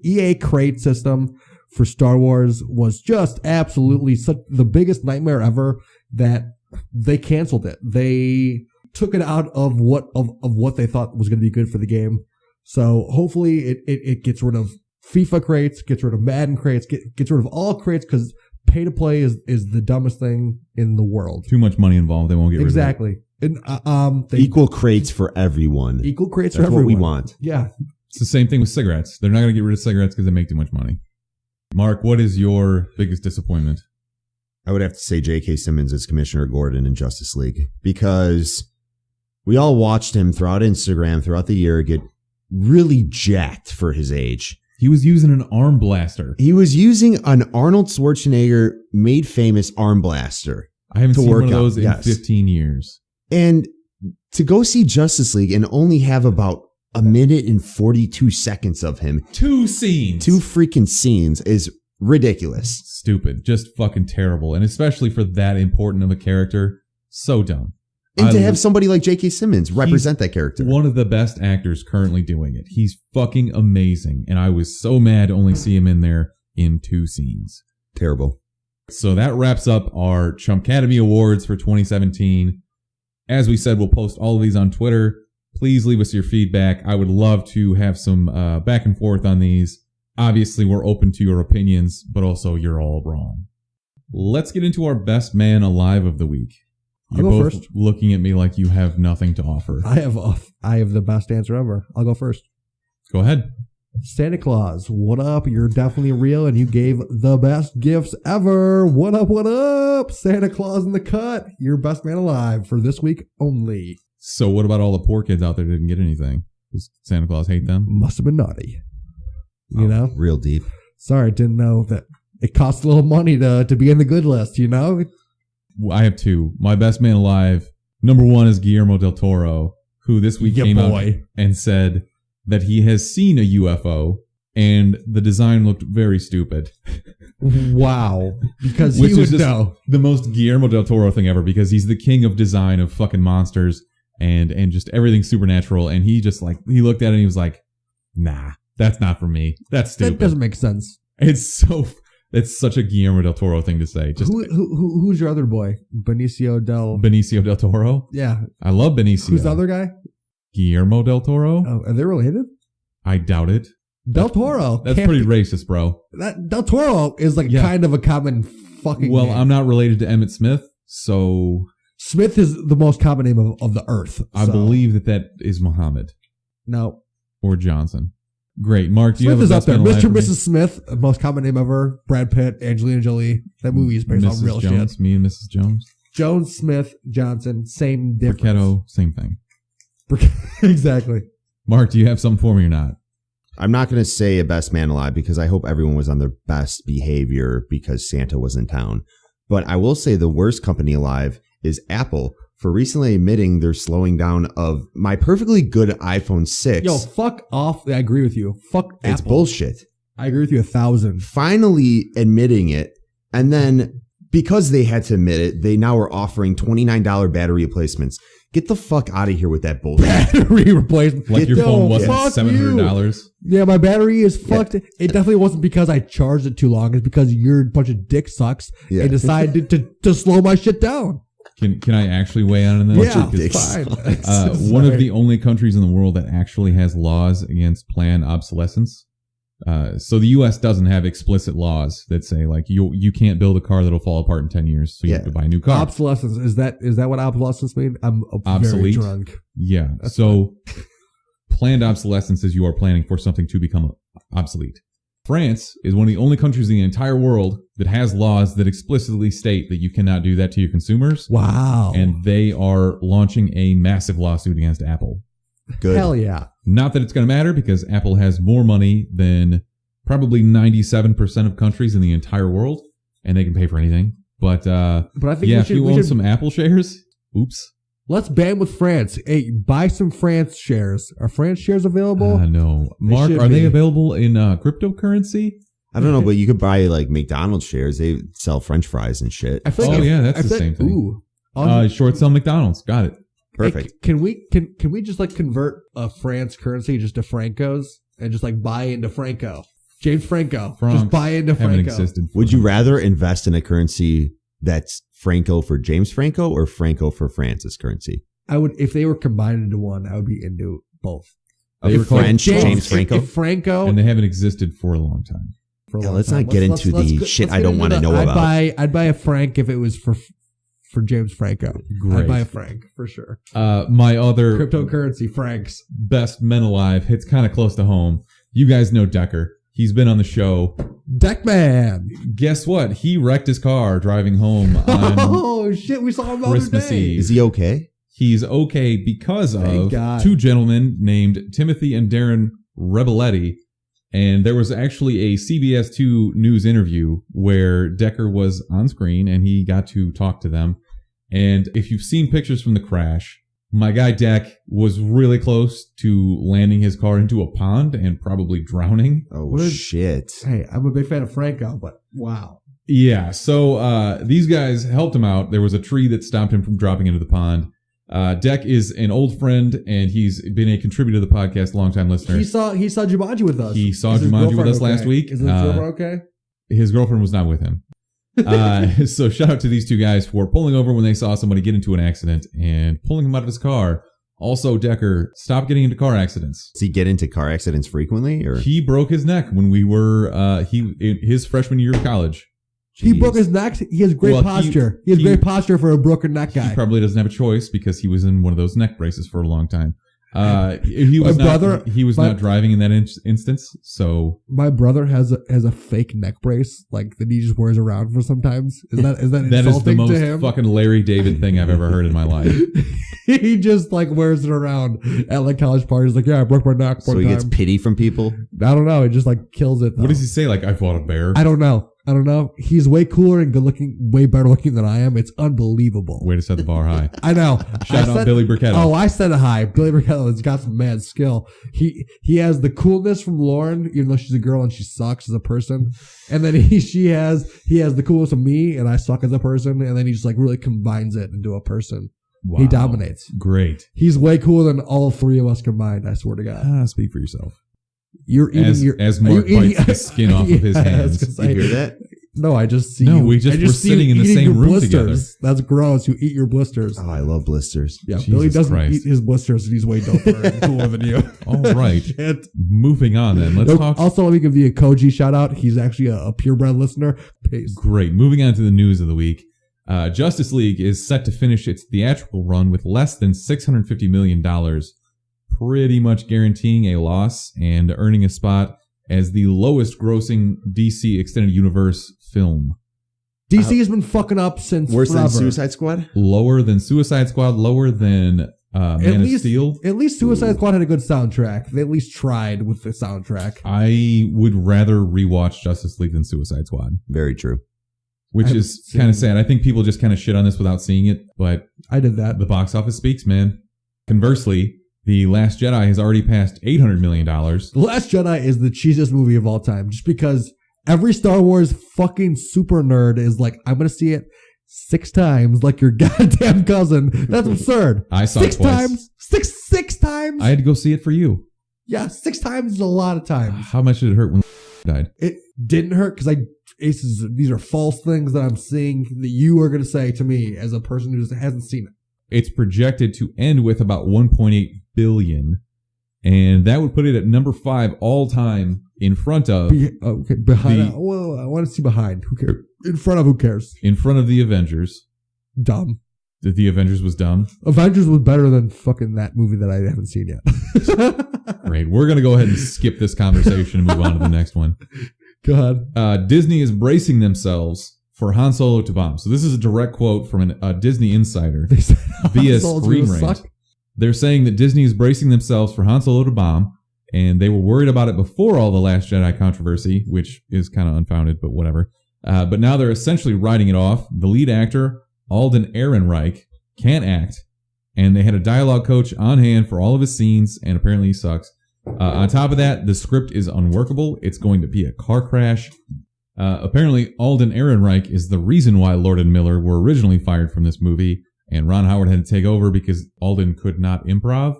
EA crate system for Star Wars was just absolutely the biggest nightmare ever that they canceled it. They took it out of what they thought was going to be good for the game. So hopefully it gets rid of FIFA crates, gets rid of Madden crates, gets rid of all crates, because pay to play is the dumbest thing in the world. Too much money involved. They won't get rid of it. Exactly. And, equal crates for everyone. Equal crates That's for everyone. what we want. Yeah. It's the same thing with cigarettes. They're not going to get rid of cigarettes because they make too much money. Mark, what is your biggest disappointment? I would have to say J.K. Simmons as Commissioner Gordon in Justice League, because we all watched him throughout Instagram throughout the year get really jacked for his age. He was using an arm blaster. He was using an Arnold Schwarzenegger made famous arm blaster. I haven't seen one of those in Yes. 15 years. And to go see Justice League and only have about a minute and 42 seconds of him. 2 scenes. 2 freaking scenes is ridiculous. Stupid. Just fucking terrible. And especially for that important of a character. So dumb. And to have somebody like J.K. Simmons represent that character. One of the best actors currently doing it. He's fucking amazing. And I was so mad to only see him in there in 2 scenes. Terrible. So that wraps up our Chumpcademy Awards for 2017. As we said, we'll post all of these on Twitter. Please leave us your feedback. I would love to have some back and forth on these. Obviously, we're open to your opinions, but also you're all wrong. Let's get into our best man alive of the week. You're both first. Looking at me like you have nothing to offer. I have the best answer ever. I'll go first. Go ahead. Santa Claus, what up? You're definitely real, and you gave the best gifts ever. What up, what up? Santa Claus in the cut. Your best man alive for this week only. So what about all the poor kids out there that didn't get anything? Does Santa Claus hate them? Must have been naughty. You know? Real deep. Sorry, didn't know that it costs a little money to be in the good list, you know? I have 2. My best man alive, number 1 is Guillermo del Toro, who this week came out and said that he has seen a UFO and the design looked very stupid. Wow. Because Which he would is know. The most Guillermo del Toro thing ever, because he's the king of design of fucking monsters and just everything supernatural. And he just he looked at it and he was like, nah, that's not for me. That's stupid. That doesn't make sense. It's such a Guillermo del Toro thing to say. Just who's your other boy? Benicio del Toro? Yeah. I love Benicio. Who's the other guy? Guillermo del Toro? Oh, are they related? I doubt it. Del Toro. That's pretty racist, bro. That Del Toro is kind of a common fucking name. I'm not related to Emmett Smith, so... Smith is the most common name of the earth. I believe that is Muhammad. No. Or Johnson. Great. Mark, do you Smith have a is best up there. man alive Mr. for me? Mrs. Smith, most common name ever. Brad Pitt, Angelina Jolie. That movie is based on real Jones, shit. Me and Mrs. Jones. Jones, Smith, Johnson, same difference. Bricketto, same thing. Exactly. Mark, do you have something for me or not? I'm not going to say a best man alive because I hope everyone was on their best behavior because Santa was in town. But I will say the worst company alive is Apple for recently admitting they're slowing down of my perfectly good iPhone 6. Yo, fuck off. I agree with you. Fuck Apple. It's bullshit. I agree with you 1,000. Finally admitting it. And then because they had to admit it, they now are offering $29 battery replacements. Get the fuck out of here with that bullshit. Battery replacement. Like your phone wasn't $700. Yeah, my battery is fucked. It definitely wasn't because I charged it too long. It's because your bunch of dick sucks and decided to slow my shit down. Can I actually weigh on this? Yeah, dicks. fine. One of the only countries in the world that actually has laws against planned obsolescence. So the U.S. doesn't have explicit laws that say like you can't build a car that'll fall apart in 10 years, so you have to buy a new car. Obsolescence, is that what obsolescence means? I'm Obsolete. very drunk. Yeah. So planned obsolescence is you are planning for something to become obsolete. France is one of the only countries in the entire world that has laws that explicitly state that you cannot do that to your consumers. Wow. And they are launching a massive lawsuit against Apple. Good. Hell yeah. Not that it's going to matter because Apple has more money than probably 97% of countries in the entire world, and they can pay for anything. But I think if you own some Apple shares, oops. Let's ban with France. Hey, buy some France shares. Are France shares available? No. Mark, are they available in cryptocurrency? I don't know, but you could buy like McDonald's shares. They sell French fries and shit. I feel like that's the same thing. Ooh. Short sell McDonald's. Got it. Perfect. Hey, can we just like convert a France currency just to Francos and just like buy into Franco? James Franco. Francs just buy into haven't Franco. existed. Would you rather invest in a currency that's Franco for James Franco or Franco for France's currency? I would, if they were combined into one, I would be into both. They were called French James Franco? If Franco. And they haven't existed for a long time. Let's not get into the shit I don't want to know about. I'd buy a Frank if it was for James Franco. Great. I'd buy a Frank for sure. My other Cryptocurrency Franks. best men alive hits kind of close to home. You guys know Decker. He's been on the show. Deckman. Guess what? He wrecked his car driving home on Oh shit! We saw him the other Christmas day. Eve. Is he okay? He's okay because Thank of God. two gentlemen named Timothy and Darren Rebelletti. And there was actually a CBS 2 news interview where Decker was on screen and he got to talk to them. And if you've seen pictures from the crash, my guy Deck was really close to landing his car into a pond and probably drowning. Oh, shit. Hey, I'm a big fan of Franco, but wow. Yeah, so these guys helped him out. There was a tree that stopped him from dropping into the pond. Deck is an old friend, and he's been a contributor to the podcast, longtime listener. He saw Jumanji with us. He saw Jumanji with us last week. Is his girlfriend okay? His girlfriend was not with him. So shout out to these two guys for pulling over when they saw somebody get into an accident and pulling him out of his car. Also, Decker, stop getting into car accidents. Does he get into car accidents frequently? Or He broke his neck when we were in his freshman year of college. He broke his neck. He has great posture. He has great posture for a broken neck guy. He probably doesn't have a choice because he was in one of those neck braces for a long time. He was not driving in that instance. So my brother has a fake neck brace like that he just wears around for sometimes. Is that that is the insulting most to him? fucking Larry David thing I've ever heard in my life. He just like wears it around at like college parties. Like, yeah, I broke my neck. So he gets pity from people. I don't know. He just like kills it. Though. What does he say? Like, I fought a bear. I don't know. He's way cooler and good looking, way better looking than I am. It's unbelievable. Way to set the bar high. I know. Shout out Billy Bricketto. Oh, I said it high. Billy Bricketto has got some mad skill. He has the coolness from Lauren, even though she's a girl and she sucks as a person. And then he has the coolness of me and I suck as a person. And then he just like really combines it into a person. Wow. He dominates. Great. He's way cooler than all three of us combined. I swear to God. Speak for yourself. You're eating as Mark bites the skin off of his hands. You hear that? No, I just see No, you. we just were see you sitting in the eating same your room blisters. together. That's gross. You eat your blisters. Oh, I love blisters. Yeah, Jesus Billy doesn't Christ. eat his blisters and he's way doper and cooler than you. All right. Shit. Moving on then. Let's talk. Also, let me give the Koji shout out. He's actually a purebred listener. Peace. Great. Moving on to the news of the week. Justice League is set to finish its theatrical run with less than $650 million, pretty much guaranteeing a loss and earning a spot as the lowest grossing DC Extended Universe film. DC has been fucking up since Worse forever. than Suicide Squad? Lower than Suicide Squad, lower than Man of Steel. At least Suicide Squad had a good soundtrack. They at least tried with the soundtrack. I would rather rewatch Justice League than Suicide Squad, Very true. which is kind of sad. I think people just kind of shit on this without seeing it, but I did that. the box office speaks, man. Conversely, The Last Jedi has already passed $800 million. The Last Jedi is the cheesiest movie of all time, just because every Star Wars fucking super nerd is like, I'm going to see it 6 times like your goddamn cousin. That's absurd. I saw it 6 twice. times? Six times? I had to go see it for you. Yeah, 6 times is a lot of times. How much did it hurt when died? didn't hurt because these are false things that I'm seeing that you are going to say to me as a person who hasn't seen it. It's projected to end with about 1.8 billion, and that would put it at number 5 all time in front of behind. Well, I want to see behind. Who cares? In front of who cares? In front of the Avengers. Dumb. The Avengers was dumb. Avengers was better than fucking that movie that I haven't seen yet. Great. We're going to go ahead and skip this conversation and move on to the next one. Go ahead. Disney is bracing themselves for Han Solo to bomb. So this is a direct quote from a Disney insider via Screen Rant. They're saying that Disney is bracing themselves for Han Solo to bomb, and they were worried about it before all the Last Jedi controversy, which is kind of unfounded, but whatever. But now they're essentially writing it off. The lead actor, Alden Ehrenreich, can't act, and they had a dialogue coach on hand for all of his scenes, and apparently he sucks. On top of that, the script is unworkable. It's going to be a car crash. Apparently, Alden Ehrenreich is the reason why Lord and Miller were originally fired from this movie, and Ron Howard had to take over because Alden could not improv,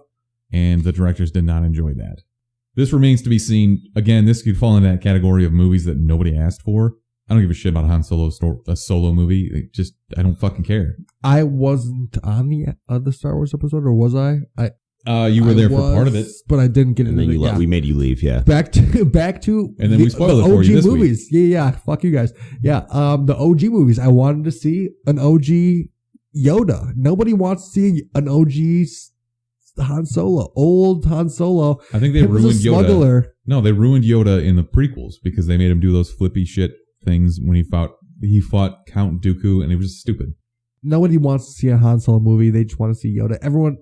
and the directors did not enjoy that. This remains to be seen. Again, this could fall in that category of movies that nobody asked for. I don't give a shit about Han Solo's a solo movie. I don't fucking care. I wasn't on the Star Wars episode, or was I? You were there for part of it, but I didn't get into it. We made you leave. Yeah. Back to, and then we spoiled it for you this movies. Week. Yeah. Fuck you guys. Yeah. The OG movies. I wanted to see an OG Yoda. Nobody wants to see an OG Han Solo. Old Han Solo. I think they ruined Yoda. No, they ruined Yoda in the prequels because they made him do those flippy shit things when he fought Count Dooku, and it was just stupid. Nobody wants to see a Han Solo movie. They just want to see Yoda. Everyone,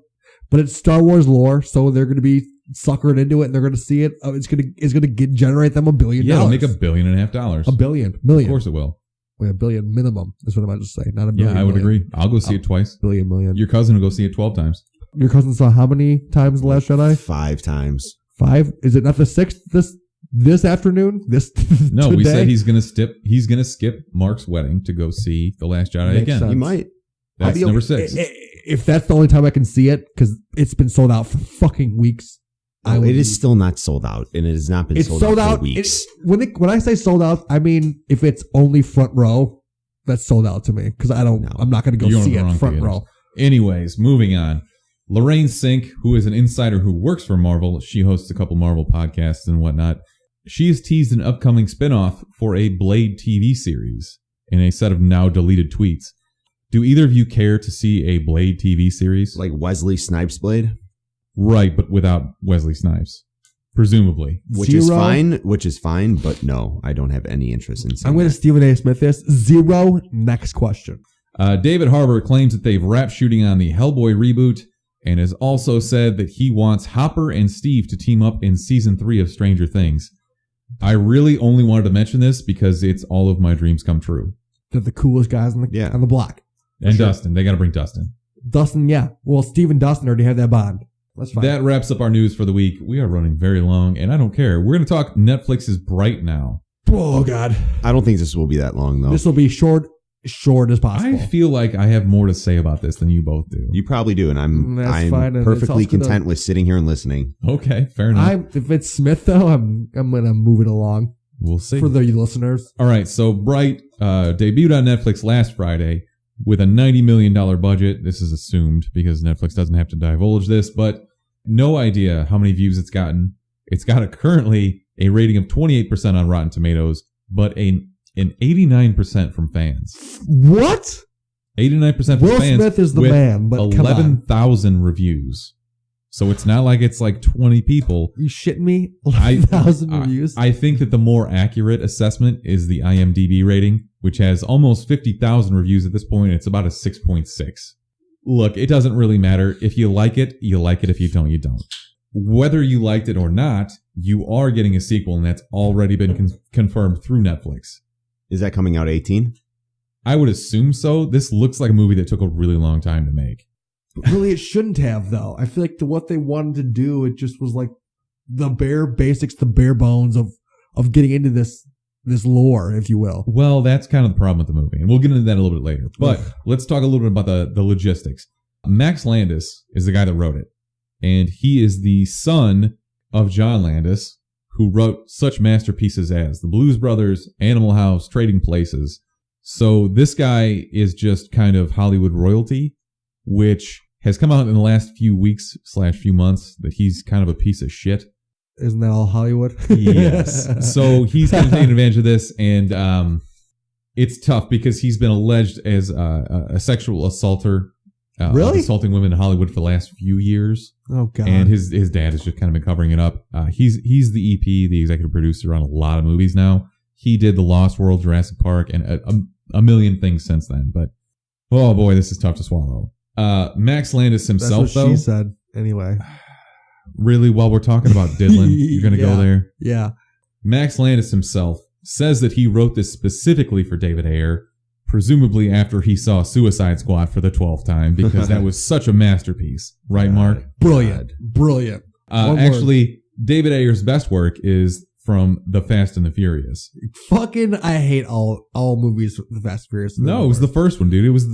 but it's Star Wars lore, so they're going to be suckered into it, and they're going to see it. It's going to generate them $1 billion. Yeah, it'll make $1.5 billion. $1 billion, million. Of course it will. Wait, $1 billion minimum is what I'm about to say. Not $1 billion. Yeah, I would agree. I'll go see it twice. Million. Your cousin will go see it 12 times. Your cousin saw how many times The Last Jedi? 5 times. 5? Is it not the 6th this afternoon? No, today? We said he's gonna skip Mark's wedding to go see The Last Jedi again. Sense. You might. That's number 6. If that's the only time I can see it, because it's been sold out for fucking weeks. It is still not sold out, and it has not been sold out for weeks. When I say sold out, I mean if it's only front row, that's sold out to me, because I'm not going to go see it front row. Anyways, moving on. Lorraine Sink, who is an insider who works for Marvel, she hosts a couple Marvel podcasts and whatnot. She has teased an upcoming spinoff for a Blade TV series in a set of now deleted tweets. Do either of you care to see a Blade TV series? Like Wesley Snipes' Blade? Right, but without Wesley Snipes. Presumably. Which is fine, but no, I don't have any interest in seeing I'm going to Stephen A. Smith this. 0. Next question. David Harbour claims that they've wrapped shooting on the Hellboy reboot and has also said that he wants Hopper and Steve to team up in season 3 of Stranger Things. I really only wanted to mention this because it's all of my dreams come true. They're the coolest guys on the block. And sure. Dustin. They got to bring Dustin. Dustin, yeah. Well, Steve and Dustin already have that bond. That's fine. That wraps up our news for the week. We are running very long, and I don't care. We're going to talk Netflix's Bright now. Oh, God. I don't think this will be that long, though. This will be short as possible. I feel like I have more to say about this than you both do. You probably do, and I'm perfectly content with sitting here and listening. Okay, fair enough. If it's Smith, though, I'm going to move it along. We'll see. For the listeners. All right, so Bright debuted on Netflix last Friday with a $90 million budget. This is assumed because Netflix doesn't have to divulge this, but no idea how many views it's gotten. It's got currently a rating of 28% on Rotten Tomatoes, but an 89% from fans. What? 89% from Will fans. Will Smith is the man, but 11,000 reviews. So it's not like it's like 20 people. You shitting me? 11,000 reviews? I think that the more accurate assessment is the IMDb rating, which has almost 50,000 reviews at this point. It's about a 6.6. Look, it doesn't really matter. If you like it, you like it. If you don't, you don't. Whether you liked it or not, you are getting a sequel, and that's already been confirmed through Netflix. Is that coming out 18? I would assume so. This looks like a movie that took a really long time to make. Really, it shouldn't have, though. I feel like what they wanted to do, it just was like the bare basics, the bare bones of getting into this lore, if you will. Well, that's kind of the problem with the movie, and we'll get into that a little bit later. But let's talk a little bit about the logistics. Max Landis is the guy that wrote it, and he is the son of John Landis, who wrote such masterpieces as The Blues Brothers, Animal House, Trading Places. So this guy is just kind of Hollywood royalty, which has come out in the last few weeks / few months that he's kind of a piece of shit. Isn't that all Hollywood? Yes. So he's kind of taking advantage of this, and it's tough because he's been alleged as a sexual assaulter, really assaulting women in Hollywood for the last few years. Oh god! And his dad has just kind of been covering it up. He's the EP, the executive producer on a lot of movies now. He did The Lost World, Jurassic Park, and a million things since then. But oh boy, this is tough to swallow. Max Landis himself, That's what she said. Anyway, really, while we're talking about Diddlin, you're going to go there? Yeah. Max Landis himself says that he wrote this specifically for David Ayer, presumably after he saw Suicide Squad for the 12th time, because that was such a masterpiece. Right, Mark? Brilliant. Brilliant. Actually, David Ayer's best work is from The Fast and the Furious. Fucking, I hate all movies with The Fast and Furious. No, it was the first one, dude. It was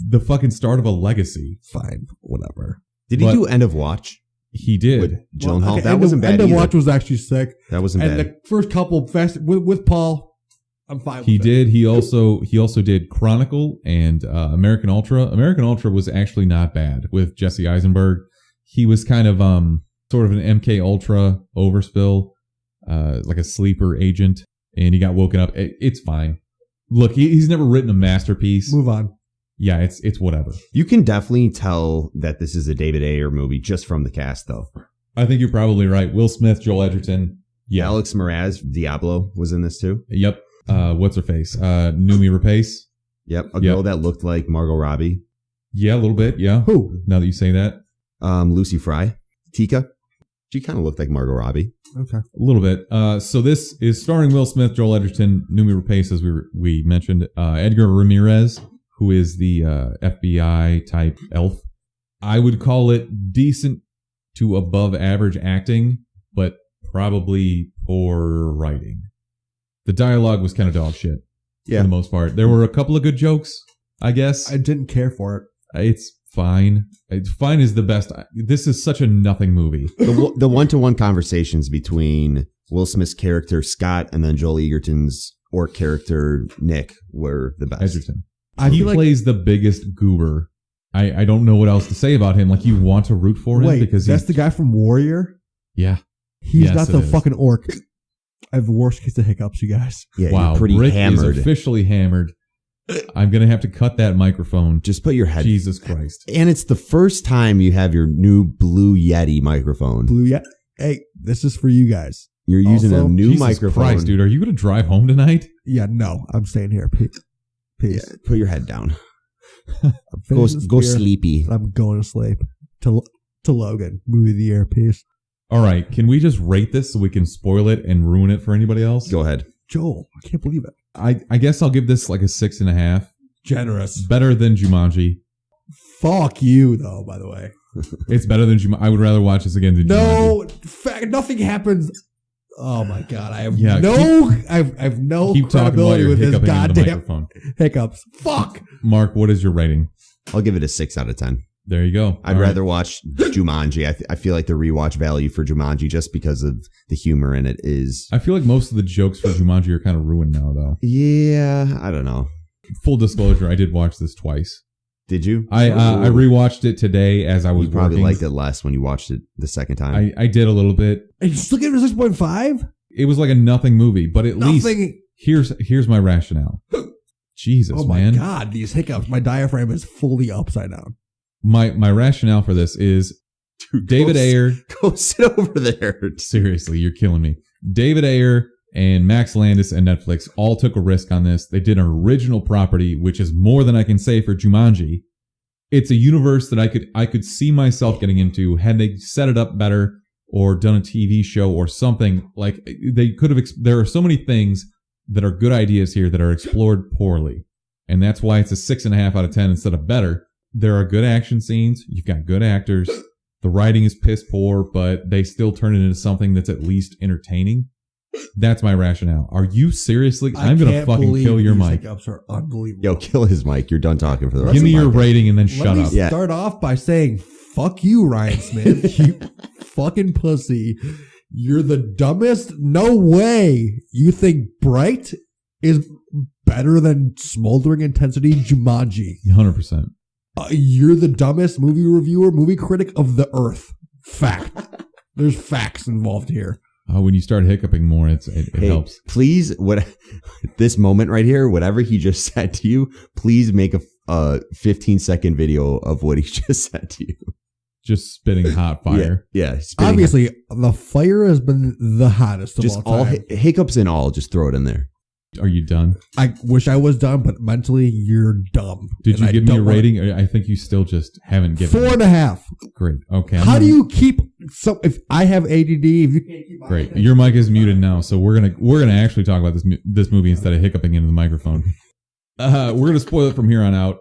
the fucking start of a legacy. Fine. Whatever. Did he do End of Watch? He did. With Gyllenhaal? Okay, that wasn't bad End either. of Watch was actually sick. That wasn't and bad. And the first couple fast with Paul, I'm fine with He it. did. He also did Chronicle and American Ultra. American Ultra was actually not bad with Jesse Eisenberg. He was kind of sort of an MK Ultra overspill, like a sleeper agent, and he got woken up. It's fine. Look, he's never written a masterpiece. Move on. Yeah, it's whatever. You can definitely tell that this is a David Ayer movie just from the cast, though. I think you're probably right. Will Smith, Joel Edgerton. Yeah. Alex Mraz, Diablo, was in this too. Yep. What's her face? Noomi Rapace. Yep. A girl that looked like Margot Robbie. Yeah, a little bit. Yeah. Who? Now that you say that. Lucy Fry. Tika. She kind of looked like Margot Robbie. Okay. A little bit. So this is starring Will Smith, Joel Edgerton, Noomi Rapace, as we mentioned, Edgar Ramirez, who is the FBI type elf. I would call it decent to above average acting, but probably poor writing. The dialogue was kind of dog shit for the most part. There were a couple of good jokes, I guess. I didn't care for it. It's fine. Fine is the best. This is such a nothing movie. The one-to-one conversations between Will Smith's character Scott and then Joel Egerton's orc character Nick were the best. Edgerton. He plays the biggest goober. I don't know what else to say about him. Like, you want to root for him. Wait, because that's the guy from Warrior? Yeah. He's Yes, not it the is. fucking orc. I have the worst case of hiccups, you guys. Yeah, wow, you're pretty Rick hammered. is officially hammered. I'm going to have to cut that microphone. Just put your head. Jesus Christ. And it's the first time you have your new Blue Yeti microphone. Blue Yeti. Hey, this is for you guys. You're using Also, a new Jesus microphone. Christ, dude. Are you going to drive home tonight? Yeah, no, I'm staying here. Peace. Yeah, put your head down. I'm Go finishing this go beer. sleepy. I'm going to sleep. To Logan. Movie of the year. Peace. All right. Can we just rate this so we can spoil it and ruin it for anybody else? Go ahead. Joel, I can't believe it. I guess I'll give this like a 6.5. Generous. Better than Jumanji. Fuck you, though, by the way. It's better than Jumanji. I would rather watch this again than Jumanji. No, nothing happens. Oh my god, I have Yeah, I have no Keep talking while credibility you're with this hiccuping into the goddamn microphone. hiccups. Fuck. Mark, what is your rating? I'll give it a 6 out of 10. There you go. I'd rather watch Jumanji. I feel like the rewatch value for Jumanji, just because of the humor in it, is. I feel like most of the jokes for Jumanji are kind of ruined now, though. Yeah, I don't know. Full disclosure, I did watch this twice. Did you? I rewatched it today as I was You probably working. liked it less when you watched it the second time. I did a little bit. And you still give it a 6.5? It was like a nothing movie, but at least Nothing. here's my rationale. Jesus, Oh my man. god, these hiccups. My diaphragm is fully upside down. My rationale for this is Dude, David Ayer. Go sit over there. Seriously, you're killing me. David Ayer and Max Landis and Netflix all took a risk on this. They did an original property, which is more than I can say for Jumanji. It's a universe that I could see myself getting into had they set it up better or done a TV show or something. Like, they could have. There are so many things that are good ideas here that are explored poorly, and that's why it's a 6.5 out of 10 instead of better. There are good action scenes. You've got good actors. The writing is piss poor, but they still turn it into something that's at least entertaining. That's my rationale. Are you seriously? I'm going to fucking kill your these mic. hiccups are unbelievable. Yo, kill his mic. You're done talking for the rest Give of me the your podcast. rating and then Let shut me up. Yeah. start off by saying, fuck you, Ryan Smith. You fucking pussy. You're the dumbest? No way. You think Bright is better than Smoldering Intensity Jumanji? 100%. You're the dumbest movie reviewer, movie critic of the earth. Fact. There's facts involved here. When you start hiccuping more, it helps. Please, this moment right here, whatever he just said to you, please make a 15-second video of what he just said to you. Just spitting hot fire. Yeah. Obviously, the fire has been the hottest of just all time. Hiccups and all, just throw it in there. Are you done? I wish I was done, but mentally, you're dumb. Did you give me a rating? I think you still just haven't given 4.5. Great. Okay. How do you keep... So if I have ADD, if you can't keep... Great. Your mic is muted now, so we're gonna actually talk about this movie instead of hiccuping into the microphone. We're gonna spoil it from here on out.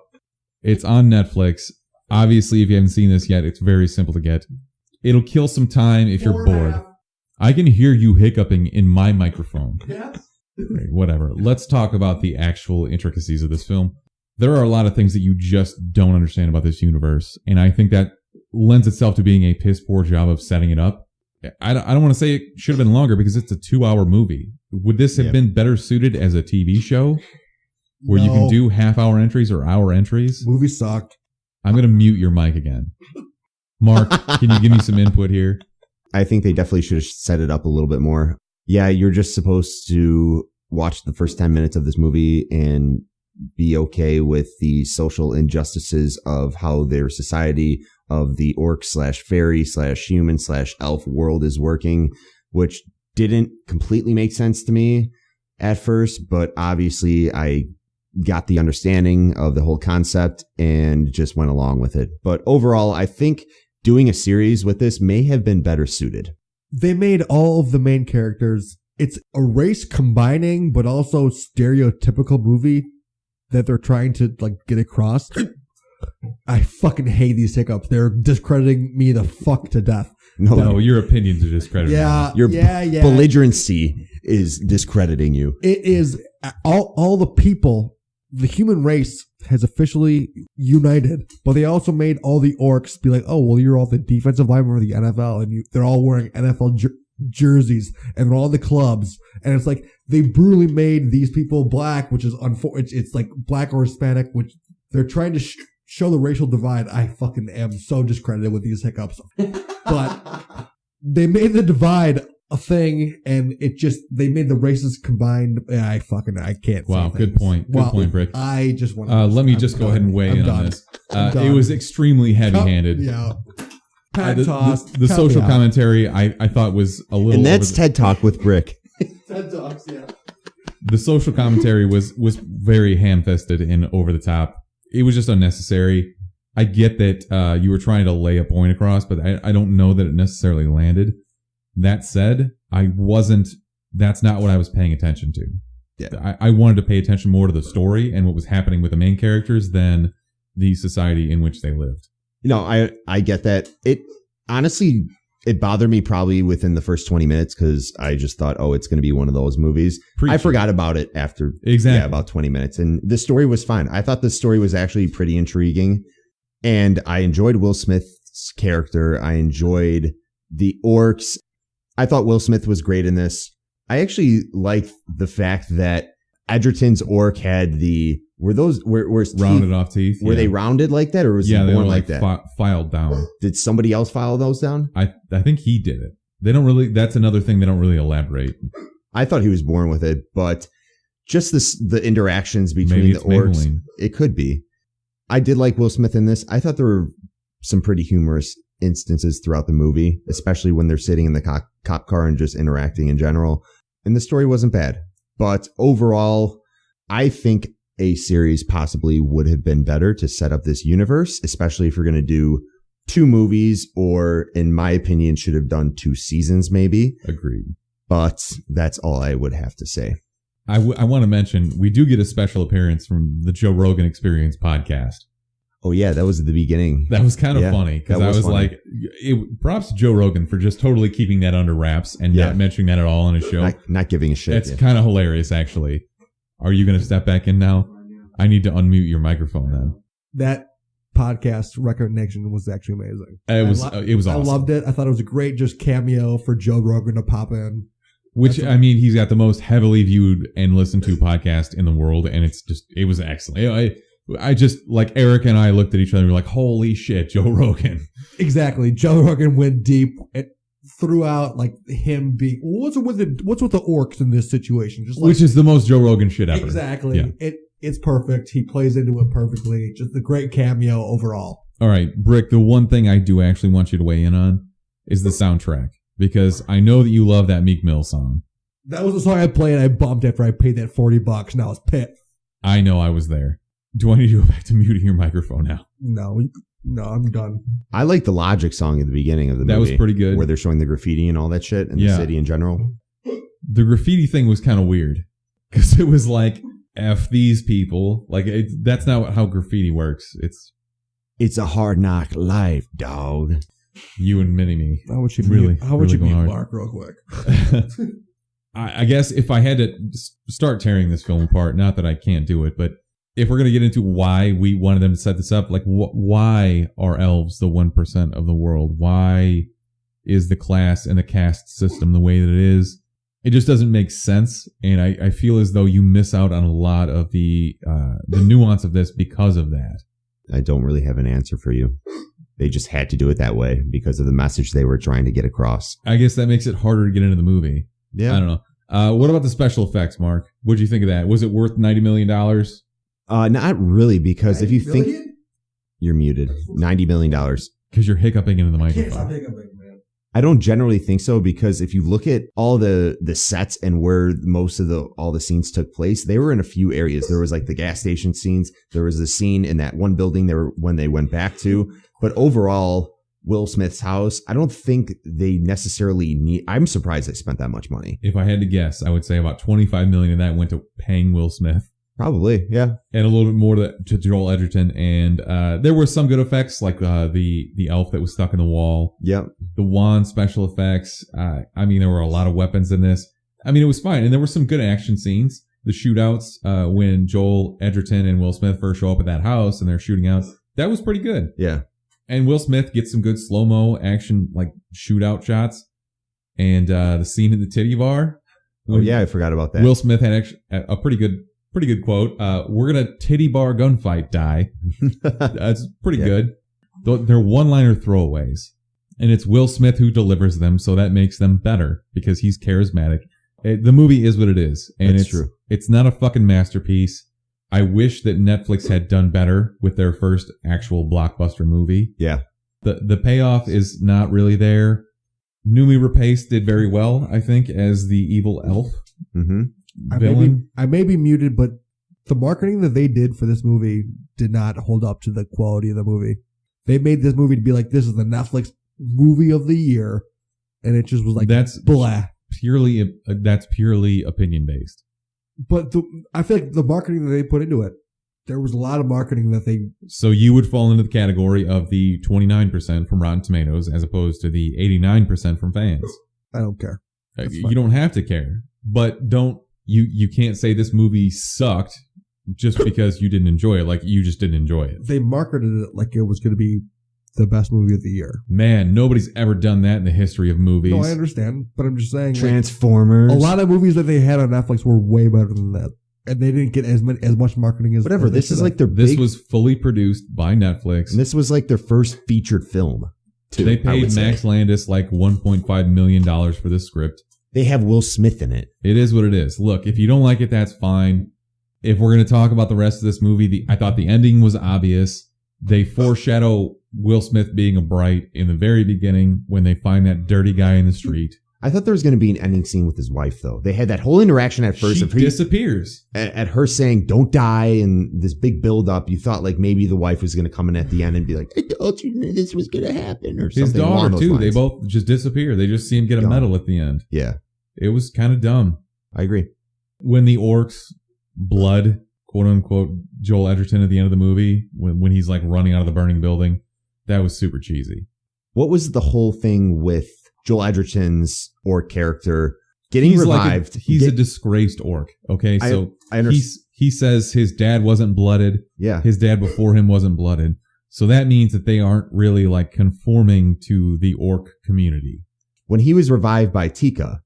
It's on Netflix. Obviously, if you haven't seen this yet, it's very simple to get. It'll kill some time if you're bored. I can hear you hiccuping in my microphone. Yeah. Right, whatever. Let's talk about the actual intricacies of this film. There are a lot of things that you just don't understand about this universe, and I think that lends itself to being a piss poor job of setting it up. I don't want to say it should have been longer because it's a 2-hour movie. Would this have been better suited as a TV show where you can do half-hour entries or hour entries? Movie sucked. I'm going to mute your mic again. Mark, can you give me some input here? I think they definitely should have set it up a little bit more. Yeah, you're just supposed to watch the first 10 minutes of this movie and be okay with the social injustices of how their society of the orc/fairy/human/elf world is working, which didn't completely make sense to me at first, but obviously I got the understanding of the whole concept and just went along with it. But overall, I think doing a series with this may have been better suited. They made all of the main characters. It's a race combining, but also stereotypical movie that they're trying to get across. I fucking hate these hiccups. They're discrediting me the fuck to death. No, your opinions are discrediting. Your belligerency is discrediting you. It is all the people. The human race has officially united, but they also made all the orcs be like, oh, well, you're all the defensive linemen for the NFL, and they're all wearing NFL jerseys, and they're all in the clubs, and it's like they brutally made these people black, which is it's like black or Hispanic, which they're trying to show the racial divide. I fucking am so discredited with these hiccups, but they made the divide a thing, and they made the races combined. I can't. Wow, good point. Good point, Brick. I just want to. Let me just go ahead and weigh in on this. It was extremely heavy-handed. Yeah. The social commentary I thought was a little. And that's TED Talk with Brick. TED Talks, yeah. The social commentary was very ham-fisted and over the top. It was just unnecessary. I get that you were trying to lay a point across, but I don't know that it necessarily landed. That said, that's not what I was paying attention to. Yeah. I wanted to pay attention more to the story and what was happening with the main characters than the society in which they lived. I get that. It honestly, it bothered me probably within the first 20 minutes because I just thought, oh, it's going to be one of those movies. I forgot about it after about 20 minutes. And the story was fine. I thought the story was actually pretty intriguing. And I enjoyed Will Smith's character. I enjoyed the orcs. I thought Will Smith was great in this. I actually liked the fact that Edgerton's orc had were rounded off teeth? Were they rounded like that, or was he born they were like that? Filed down. Did somebody else file those down? I think he did it. They don't really. That's another thing they don't really elaborate. I thought he was born with it, but just the interactions between the orcs, Maybelline. It could be. I did like Will Smith in this. I thought there were some pretty humorous instances throughout the movie, especially when they're sitting in the cop car and just interacting in general. And the story wasn't bad. But overall, I think a series possibly would have been better to set up this universe, especially if you're going to do 2 movies, or in my opinion, should have done 2 seasons maybe. Agreed. But that's all I would have to say. I want to mention, we do get a special appearance from the Joe Rogan Experience podcast. Oh, yeah, that was at the beginning. That was kind of funny, because I was funny. Props to Joe Rogan for just totally keeping that under wraps and not mentioning that at all on his show. Not giving a shit. That's kind of hilarious, actually. Are you going to step back in now? I need to unmute your microphone then. podcast recommendation was actually amazing. It was awesome. I loved it. I thought it was a great just cameo for Joe Rogan to pop in. Which, I mean, he's got the most heavily viewed and listened to podcast in the world, and it was excellent. I just, like, Eric and I looked at each other and were like, holy shit, Joe Rogan. Exactly. Joe Rogan went deep throughout, like, him being, what's with the orcs in this situation? Just like, which is the most Joe Rogan shit ever. Exactly. Yeah. It's perfect. He plays into it perfectly. Just a great cameo overall. All right, Brick, the one thing I do actually want you to weigh in on is the soundtrack. Because I know that you love that Meek Mill song. That was the song I played. I bumped after I paid that $40. Now it's pit. I know I was there. Do I need to go back to muting your microphone now? No, I'm done. I like the Logic song at the beginning of the movie. That was pretty good. Where they're showing the graffiti and all that shit in the city in general. The graffiti thing was kind of weird. Because it was like, F these people. Like, that's not how graffiti works. It's a hard knock life, dog. You and Mini-Me. How would you really? How would you mute Mark real quick? I guess if I had to start tearing this film apart, not that I can't do it, but if we're going to get into why we wanted them to set this up, like why are elves the 1% of the world? Why is the class and the caste system the way that it is? It just doesn't make sense. And I feel as though you miss out on a lot of the nuance of this because of that. I don't really have an answer for you. They just had to do it that way because of the message they were trying to get across. I guess that makes it harder to get into the movie. Yeah. I don't know. What about the special effects, Mark? What'd you think of that? Was it worth $90 million? Not really, because if you think... You're muted. $90 million. Because you're hiccuping into the microphone. Stop hiccuping, man. I don't generally think so, because if you look at all the sets and where most of all the scenes took place, they were in a few areas. There was like the gas station scenes. There was a scene in that one building when they went back to. But overall, Will Smith's house, I don't think they necessarily need... I'm surprised they spent that much money. If I had to guess, I would say about $25 million of that went to paying Will Smith. Probably, yeah. And a little bit more to Joel Edgerton. And there were some good effects, like the elf that was stuck in the wall. Yep. The wand special effects. I mean, there were a lot of weapons in this. I mean, it was fine. And there were some good action scenes. The shootouts, when Joel Edgerton and Will Smith first show up at that house and they're shooting out. That was pretty good. Yeah. And Will Smith gets some good slow-mo action, like shootout shots. And the scene in the titty bar. Oh, yeah, I forgot about that. Will Smith had actually a pretty good quote. We're going to titty bar gunfight die. That's pretty good. They're one-liner throwaways. And it's Will Smith who delivers them, so that makes them better because he's charismatic. The movie is what it is. And That's true. It's not a fucking masterpiece. I wish that Netflix had done better with their first actual blockbuster movie. Yeah. The payoff is not really there. Noomi Rapace did very well, I think, as the evil elf. Mm-hmm. I may be muted, but the marketing that they did for this movie did not hold up to the quality of the movie. They made this movie to be like, this is the Netflix movie of the year. And it just was like, that's blah. That's purely opinion based. But I feel like the marketing that they put into it, there was a lot of marketing that they... So you would fall into the category of the 29% from Rotten Tomatoes as opposed to the 89% from fans. I don't care. You don't have to care. But you can't say this movie sucked just because you didn't enjoy it. Like, you just didn't enjoy it. They marketed it like it was going to be the best movie of the year. Man, nobody's ever done that in the history of movies. No, I understand, but I'm just saying... Transformers. Like, a lot of movies that they had on Netflix were way better than that. And they didn't get as much marketing as... Whatever, this is like their This was fully produced by Netflix. And this was like their first featured film, too. They paid Max Landis like $1.5 million for this script. They have Will Smith in it. It is what it is. Look, if you don't like it, that's fine. If we're going to talk about the rest of this movie, I thought the ending was obvious. They foreshadow Will Smith being a bright in the very beginning when they find that dirty guy in the street. I thought there was going to be an ending scene with his wife, though. They had that whole interaction at first. She disappears. At her saying, don't die, and this big build-up. You thought like maybe the wife was going to come in at the end and be like, I told you this was going to happen, or something. His daughter, too. They both just disappear. They just see him get a medal at the end. Yeah. It was kind of dumb. I agree. When the orcs blood, quote-unquote, Joel Edgerton at the end of the movie, when he's like running out of the burning building, that was super cheesy. What was the whole thing with Joel Edgerton's orc character getting revived? He's a disgraced orc. Okay, so I understand. He says his dad wasn't blooded. Yeah, his dad before him wasn't blooded. So that means that they aren't really like conforming to the orc community. When he was revived by Tika,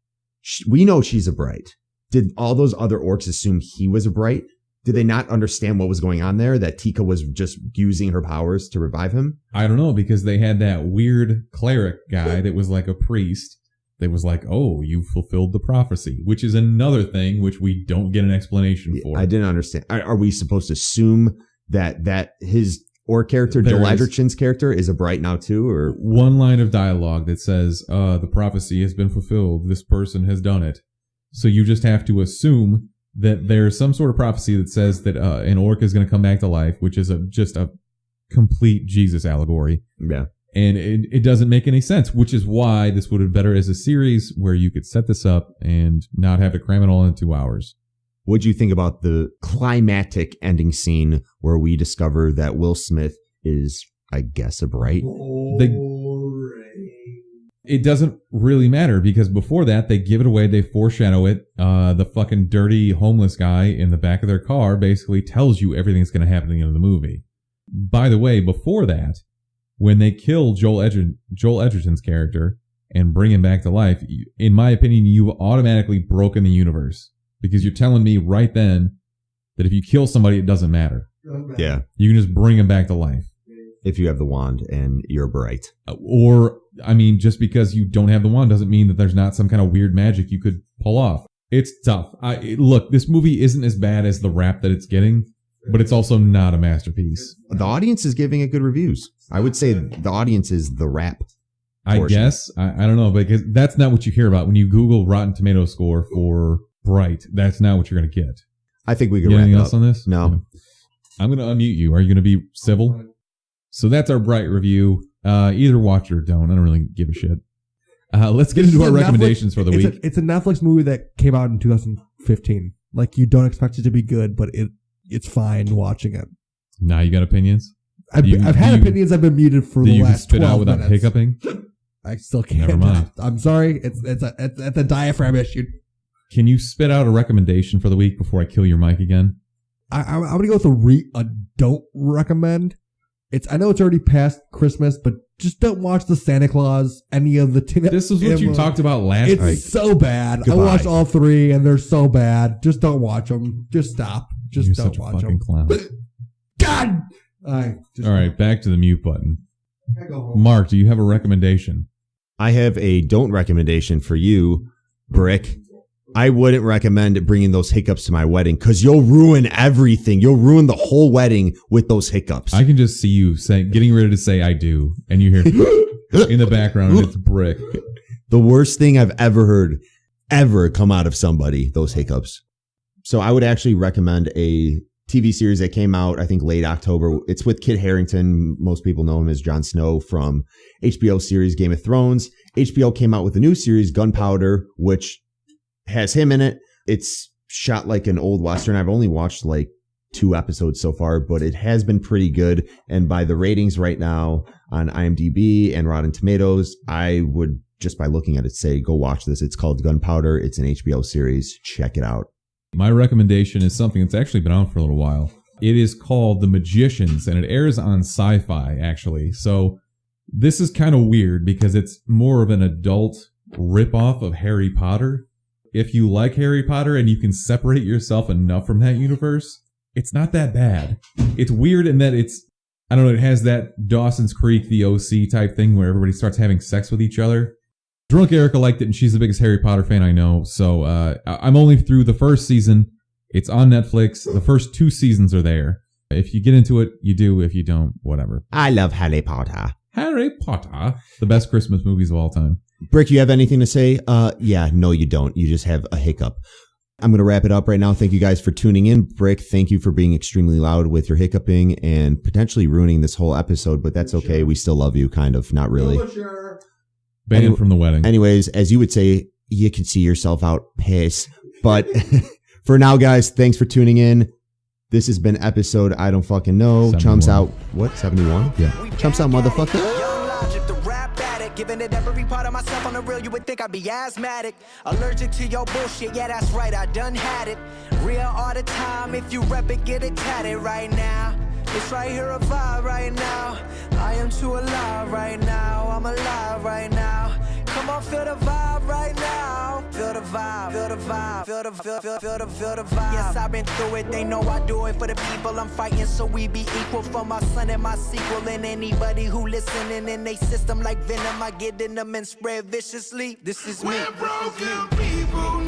we know she's a Bright. Did all those other orcs assume he was a Bright? Did they not understand what was going on there? That Tika was just using her powers to revive him? I don't know, because they had that weird cleric guy that was like a priest that was like, oh, you fulfilled the prophecy, which is another thing which we don't get an explanation for. I didn't understand. Are we supposed to assume that his orc character, Joel Edgerton's character, is a Bright now too? Or one line of dialogue that says, the prophecy has been fulfilled. This person has done it. So you just have to assume that there's some sort of prophecy that says that an orc is going to come back to life, which is just a complete Jesus allegory. Yeah. And it doesn't make any sense, which is why this would have been better as a series where you could set this up and not have to cram it all in 2 hours. What do you think about the climactic ending scene where we discover that Will Smith is, I guess, a Bright? It doesn't really matter because before that, they give it away. They foreshadow it. The fucking dirty homeless guy in the back of their car basically tells you everything's going to happen at the end of the movie. By the way, before that, when they kill Joel Edgerton's character and bring him back to life, in my opinion, you've automatically broken the universe because you're telling me right then that if you kill somebody, it doesn't matter. Yeah. You can just bring him back to life. If you have the wand and you're Bright. Or, I mean, just because you don't have the wand doesn't mean that there's not some kind of weird magic you could pull off. It's tough. Look, this movie isn't as bad as the rap that it's getting, but it's also not a masterpiece. The audience is giving it good reviews. I would say the audience is the rap portion. I guess. I don't know, because that's not what you hear about when you Google Rotten Tomatoes score for Bright. That's not what you're going to get. I think we can wrap anything it up. Else on this? No. Yeah. I'm going to unmute you. Are you going to be civil? So that's our Bright review. Either watch or don't. I don't really give a shit. Let's get into our recommendations for the week. It's a Netflix movie that came out in 2015. Like, you don't expect it to be good, but it's fine watching it. Now you got opinions? I've had opinions. I've been muted for the last 12 minutes. You can spit out without hiccuping? I still can't. Never mind. I'm sorry. It's a diaphragm issue. Can you spit out a recommendation for the week before I kill your mic again? I'm going to go with a don't recommend. I know it's already past Christmas, but just don't watch the Santa Claus, any of the... This is what you talked about last week. It's so bad. Goodbye. I watched all 3, and they're so bad. Just don't watch them. Just stop. Just You're don't such a watch fucking them. Clown. God! All right, back to the mute button. Mark, do you have a recommendation? I have a don't recommendation for you, Brick. I wouldn't recommend bringing those hiccups to my wedding because you'll ruin everything. You'll ruin the whole wedding with those hiccups. I can just see you getting ready to say I do, and you hear in the background, and it's Brick. The worst thing I've ever heard come out of somebody, those hiccups. So I would actually recommend a TV series that came out, I think, late October. It's with Kit Harington. Most people know him as Jon Snow from HBO series Game of Thrones. HBO came out with a new series, Gunpowder, which has him in it. It's shot like an old Western. I've only watched like 2 episodes so far, but it has been pretty good. And by the ratings right now on IMDb and Rotten Tomatoes, I would, just by looking at it, say, go watch this. It's called Gunpowder. It's an HBO series. Check it out. My recommendation is something that's actually been on for a little while. It is called The Magicians, and it airs on Sci-Fi, actually. So this is kind of weird because it's more of an adult ripoff of Harry Potter. If you like Harry Potter and you can separate yourself enough from that universe, it's not that bad. It's weird in that I don't know, it has that Dawson's Creek, the OC type thing where everybody starts having sex with each other. Drunk Erica liked it, and she's the biggest Harry Potter fan I know. So I'm only through the first season. It's on Netflix. The first 2 seasons are there. If you get into it, you do. If you don't, whatever. I love Harry Potter. Harry Potter. The best Christmas movies of all time. Brick, you have anything to say? Yeah, no, you don't. You just have a hiccup. I'm going to wrap it up right now. Thank you guys for tuning in. Brick, thank you for being extremely loud with your hiccuping and potentially ruining this whole episode, but that's okay. We still love you, kind of. Not really. Banned from the wedding. Anyways, as you would say, you can see yourself out. Piss. But for now, guys, thanks for tuning in. This has been episode I don't fucking know. 71. Chumps out. What? 71? Yeah. Chumps out, motherfucker. Giving it every part of myself on the real, you would think I'd be asthmatic. Allergic to your bullshit, yeah, that's right, I done had it. Real all the time, if you rep it, get it tatted right now. It's right here, a vibe right now. I am too alive right now. I'm alive right now. Come on, feel the vibe right now. Feel the vibe, feel the vibe, feel the vibe. Yes, I've been through it, they know I do it for the people I'm fighting, so we be equal for my son and my sequel. And anybody who listening in they system like venom, I get in them and spread viciously. This is me. We're broken people